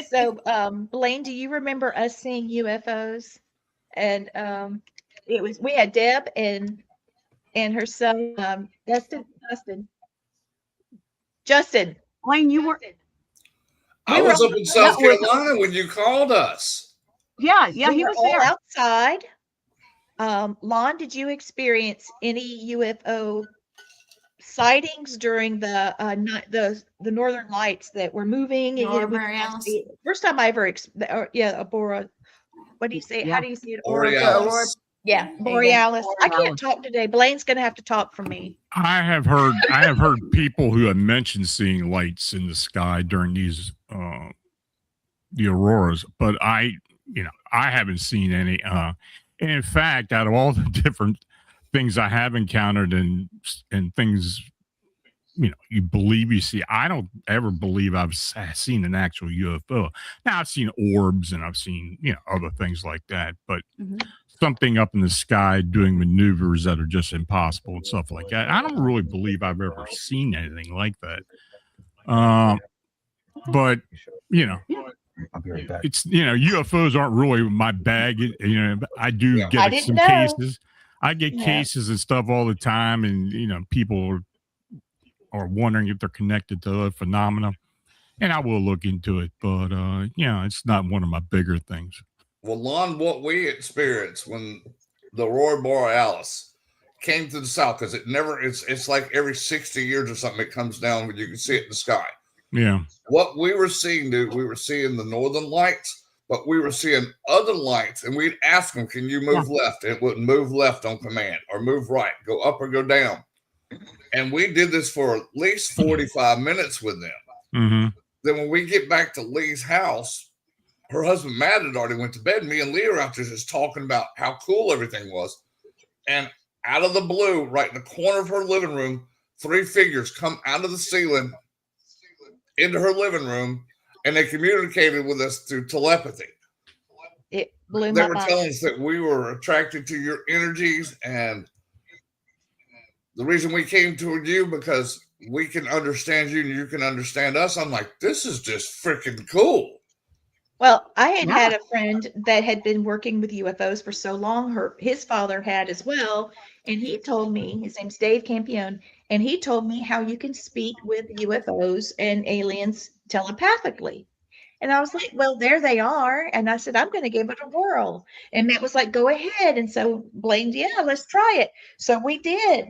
so Blaine, do you remember us seeing UFOs? And we had Deb and her son Justin. Wayne, you were. I We were was up in South that was- Carolina when you called us. Yeah, We he were was all there. outside. Lon, did you experience any UFO sightings during the Northern Lights that were moving? And, Aurora we Borealis. first time I ever, Aurora. What do you say? Yeah. How do you see it? Aurora. Borealis. Yeah, Borealis. I can't Borealis. talk today. Blaine's gonna have to talk for me. I have heard people who have mentioned seeing lights in the sky during these the auroras, but I haven't seen any. And in fact, out of all the different things I have encountered and things you believe you see, I don't ever believe I've seen an actual UFO. Now I've seen orbs and I've seen other things like that, but something up in the sky doing maneuvers that are just impossible and stuff like that, I don't really believe I've ever seen anything like that. But I'll be right back. it's UFOs aren't really my bag. I do Yeah. I get didn't some know. cases. I get Yeah. cases and stuff all the time, and people are wondering if they're connected to other phenomena, and I will look into it. But it's not one of my bigger things. Well, Lon, what we experienced when the Aurora Borealis came to the south, because it's like every 60 years or something, it comes down when you can see it in the sky. Yeah. What we were seeing, dude, we were seeing the northern lights, but we were seeing other lights, and we'd ask them, can you move left? And it wouldn't move left on command, or move right, go up or go down. And we did this for at least 45 minutes with them. Mm-hmm. Then when we get back to Lee's house, her husband Matt had already went to bed. Me and Lee are out there just talking about how cool everything was. And out of the blue, right in the corner of her living room, 3 figures come out of the ceiling into her living room, and they communicated with us through telepathy. It blew They my were mind. telling us that we were attracted to your energies, and the reason we came toward you because we can understand you and you can understand us. I'm like, this is just freaking cool. Well, I had a friend that had been working with UFOs for so long. His father had as well, and he told me, his name's Dave Campione, and he told me how you can speak with UFOs and aliens telepathically. And I was like, well, there they are. And I said, I'm going to give it a whirl. And Matt was like, go ahead. And so Blaine, yeah, let's try it. So we did.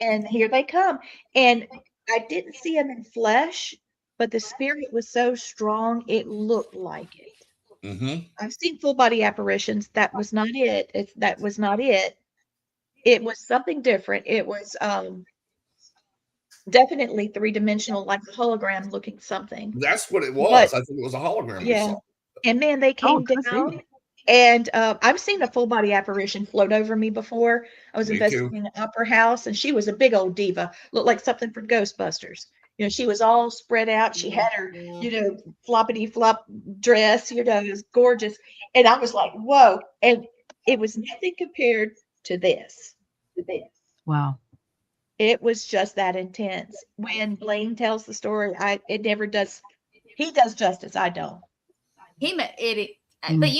And here they come. And I didn't see them in flesh, but the spirit was so strong, it looked like it. Mm-hmm. I've seen full body apparitions. That was not it. That was not it. It was something different. It was definitely 3-dimensional, like a hologram looking something. That's what it was. But- I think it was a hologram. we Yeah. saw. And man, they came good for down. you. And I've seen a full body apparition float over me before. I was Me investigating an opera house, and she was a big old diva, looked like something from Ghostbusters. She was all spread out. She had her, floppity flop dress, it was gorgeous. And I was like, whoa. And it was nothing compared to this. Wow. It was just that intense. When Blaine tells the story, it never does. He does justice. I don't. He met it. But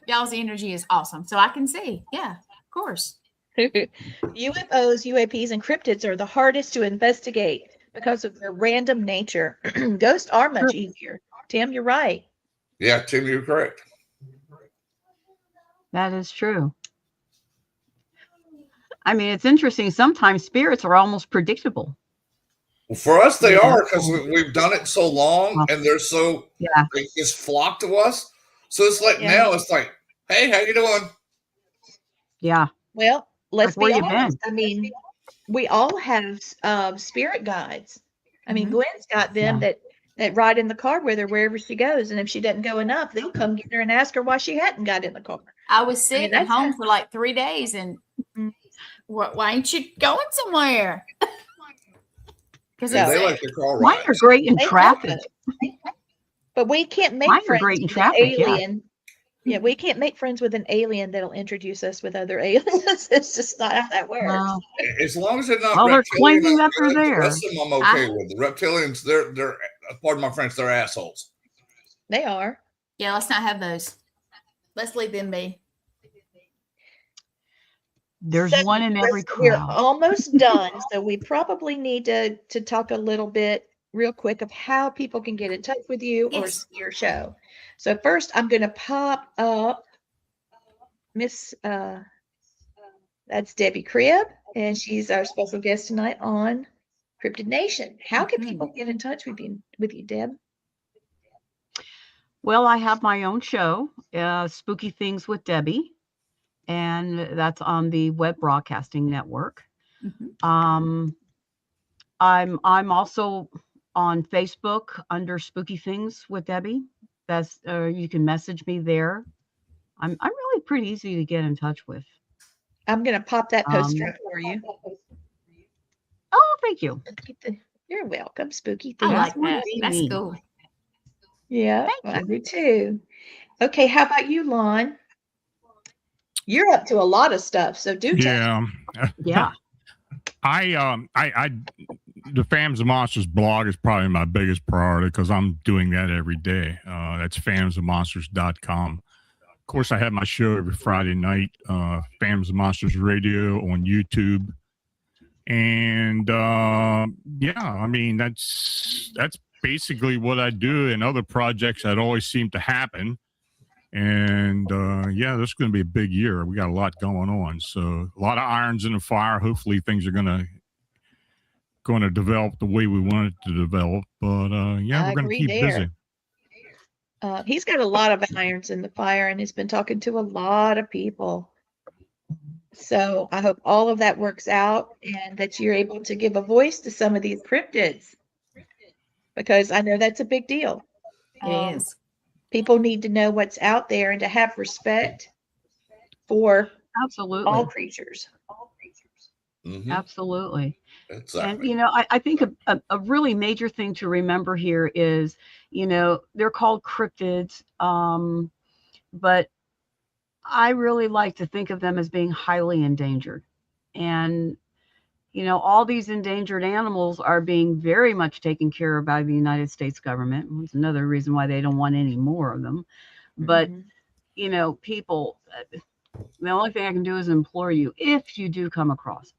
y'all's energy is awesome. So I can see. Yeah, of course. UFOs, UAPs, and cryptids are the hardest to investigate because of their random nature. Ghosts are much easier. Tim, you're right. Yeah, Tim, you're correct. That is true. I mean, it's interesting. Sometimes spirits are almost predictable. Well, for us, they are because we've done it so long, and they're so they just flock to us. So it's like now it's like, hey, how you doing? Yeah. Well, let's Like, where be you been? honest. I mean, we all have spirit guides. I mean, Mhm. Gwen's got them Yeah. that ride in the car with her wherever she goes, and if she doesn't go enough, they'll come get her and ask her why she hadn't got in the car. I was I mean, sick and that's home for like 3 days, and Mhm. why ain't you going somewhere? Because No. They like the car Mine rides. are great in They love traffic. it. But we can't make Mine are friends great in with an traffic, yeah. alien. Yeah, we can't make friends with an alien that'll introduce us with other aliens. It's just not how that works. Well, As long as they're not well, they're reptilian, claiming that they're the there. rest of them I'm okay with. The reptilians, they're pardon my French, they're assholes. They are. yeah, let's not have those. Let's leave them be. There's So, one in every we're crowd. almost done, so we probably need to talk a little bit real quick of how people can get in touch with you or Yes. see your show. So first, I'm going to pop up Miss that's Debbie Cribb, and she's our special guest tonight on Cryptid Nation. How can Mhm. people get in touch with you, Deb? Well, I have my own show, Spooky Things with Debbie, and that's on the Web Broadcasting Network. Mhm. I'm also on Facebook under Spooky Things with Debbie. That's you can message me there. I'm really pretty easy to get in touch with. I'm going to pop that poster up for you. Oh, thank you. You're welcome, Spooky I Things. like what that. you That's mean. cool. Yeah, Thank I do too. Okay, how about you, Lon? You're up to a lot of stuff, so do tell. Yeah. Yeah. I the Fams and Monsters blog is probably my biggest priority because I'm doing that every day. That's famsandmonsters.com. Of course, I have my show every Friday night, Fams and Monsters Radio on YouTube. And yeah, I mean, that's basically what I do, and other projects that always seem to happen. And yeah, this is going to be a big year. We got a lot going on, so a lot of irons in the fire. Hopefully, things are going to develop the way we want it to develop. But yeah, I we're going to agree keep there. busy. He's got a lot of irons in the fire, and he's been talking to a lot of people. So I hope all of that works out, and that you're able to give a voice to some of these cryptids, because I know that's a big deal. It is. People need to know what's out there and to have respect for Absolutely. all creatures. Mhm. Absolutely. Exactly. And, I think a really major thing to remember here is, they're called cryptids, but I really like to think of them as being highly endangered. And, all these endangered animals are being very much taken care of by the United States government. It's another reason why they don't want any more of them. But, Mhm. people, the only thing I can do is implore you, if you do come across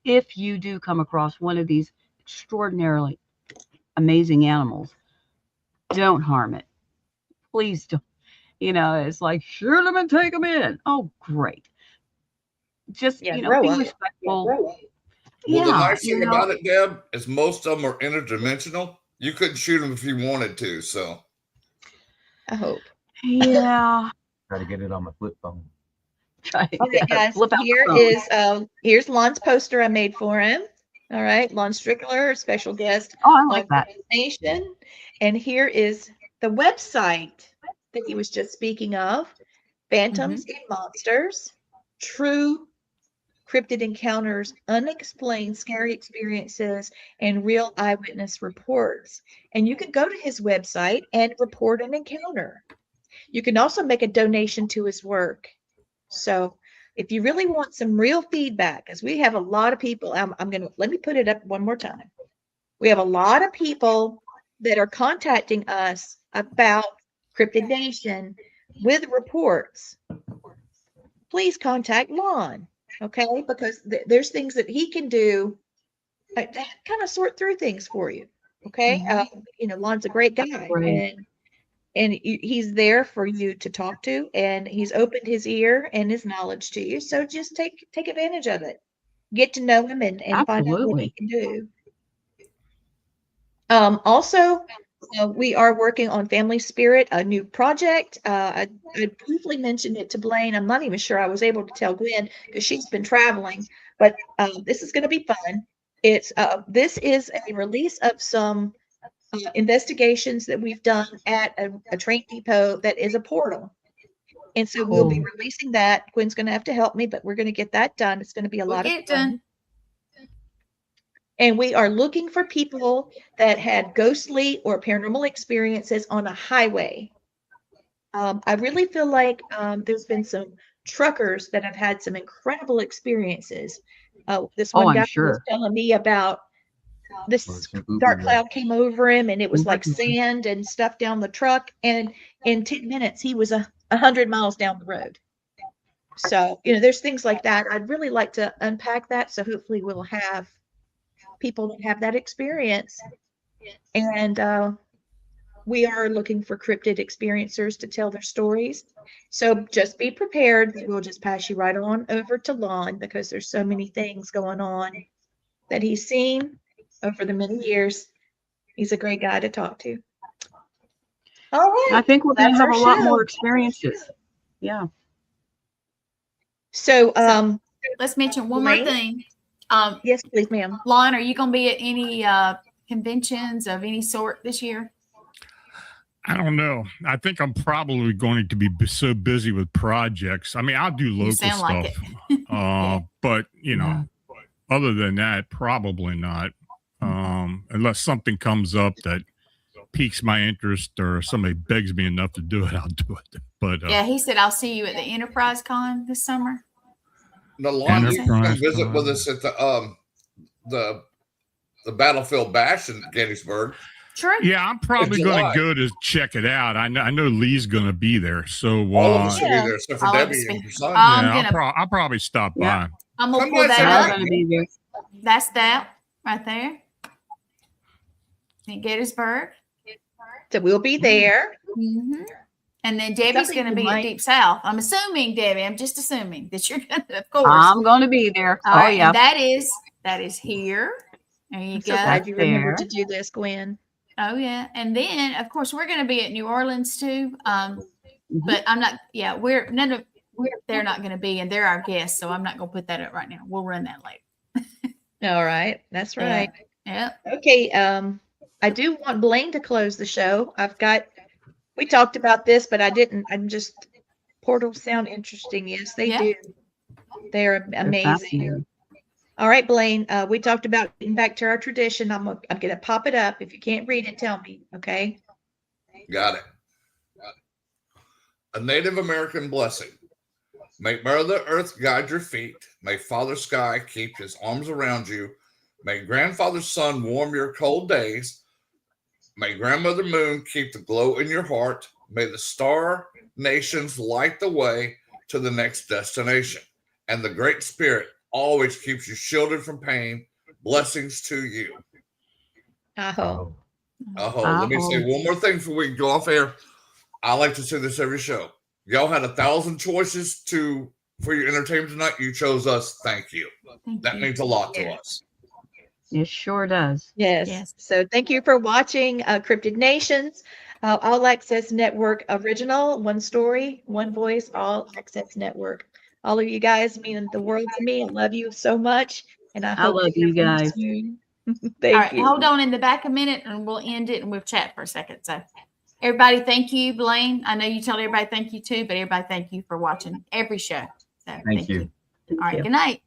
one of these extraordinarily amazing animals, don't harm it. Please don't. It's like, shoot them and take them in. Oh, great. Just, Yeah, be grow up. respectful. Well, Yeah, the nice thing about it, Deb, is most of them are interdimensional. You couldn't shoot them if you wanted to. So I hope. Yeah. Try to get it on my flip phone. Okay, guys, Flip out here the phone. is here's Lon's poster I made for him. All right, Lon Strickler, special guest Oh, I on like that. Cryptid Nation. And here is the website that he was just speaking of: Phantoms and Monsters, True Cryptid Encounters, Unexplained Scary Experiences, and Real Eyewitness Reports. And you can go to his website and report an encounter. You can also make a donation to his work. So if you really want some real feedback, as we have a lot of people, let me put it up one more time. We have a lot of people that are contacting us about Cryptid Nation with reports. Please contact Lon, okay? Because there's things that he can do to kind of sort through things for you, okay? Lon's a great guy, Great. and he's there for you to talk to, and he's opened his ear and his knowledge to you. So just take advantage of it. Get to know him and find out what he Absolutely. can do. Also, we are working on Family Spirit, a new project. I briefly mentioned it to Blaine. I'm not even sure I was able to tell Gwen because she's been traveling, But this is going to be fun. This is a release of some investigations that we've done at a train depot that is a portal. And so we'll be Cool. releasing that. Gwen's going to have to help me, but we're going to get that done. It's going to be a We'll lot of get it fun. done. And we are looking for people that had ghostly or paranormal experiences on a highway. I really feel like there's been some truckers that have had some incredible experiences. This one I'm guy was sure. telling me about this Well, some Uber dark guy. cloud came over him, and it was Uber like people. sand and stuff down the truck. And in 10 minutes, he was 100 miles down the road. So, there's things like that. I'd really like to unpack that. So hopefully we'll have people that have that experience. And we are looking for cryptid experiencers to tell their stories. So just be prepared. We'll just pass you right on over to Lon, because there's so many things going on that he's seen over the many years. He's a great guy to talk to. All right. I think we're going to That's have our a lot show. more experiences. Yeah. So, Let's mention one more Lane? thing. yes, please, ma'am. Lon, are you going to be at any conventions of any sort this year? I don't know. I think I'm probably going to be so busy with projects. I mean, I'll do local sound stuff, like it. but other than that, probably not. Unless something comes up that piques my interest or somebody begs me enough to do it, I'll do it. But Yeah, he said I'll see you at the Enterprise Con this summer. Now, Lon, you can come Enterprise visit with Con. us at the Battlefield Bash in Gettysburg. True. yeah, I'm probably going July. to go to check it out. I know Lee's going to be there, so All of us will Yeah. be there, except for All of Debbie us and be- your son. I'll probably stop Yeah. by. I'm gonna Come pull by, that say I'm hi. up. going to be there. That's that right there. In Gettysburg. So we'll be there. Mm-hmm. And then Debbie's Something going to you be might- at Deep South. I'm assuming, Debbie. I'm just assuming that you're going to, of course. I'm going to be there. All Oh, right, yeah. and that is here. There you I'm go. so glad you remembered There. to do this, Gwen. Oh yeah, and then of course we're going to be at New Orleans too. Mhm. But I'm not. Yeah, they're not going to be, and they're our guests, so I'm not going to put that up right now. We'll run that later. All right. That's right. Yeah. Okay. I do want Blaine to close the show. We talked about this, but I didn't. Portals sound interesting. Yes, they Yeah. do. They're They're amazing. fascinating. All right, Blaine. We talked about getting back to our tradition. I'm gonna pop it up. If you can't read it, tell me. Okay. Got it. A Native American blessing. May Mother Earth guide your feet. May Father Sky keep his arms around you. May Grandfather Sun warm your cold days. May Grandmother Moon keep the glow in your heart. May the star nations light the way to the next destination. And the Great Spirit always keeps you shielded from pain. Blessings to you. Aho. Let me say one more thing before we go off air. I like to say this every show. Y'all had 1,000 choices for your entertainment tonight. You chose us. Thank you. Thank That you. means a lot to Yeah. us. It sure does. Yes. Yes. So thank you for watching Cryptid Nations, All Access Network Original, one story, one voice, All Access Network. All of you guys mean the world to me. I love you so much, and I hope love to hear you from guys. soon. All Thank right, you. hold on in the back a minute, and we'll end it, and we'll chat for a second. So, everybody, thank you, Blaine. I know you tell everybody thank you too, but everybody, thank you for watching every show. So, Thank you. All right, you. good night.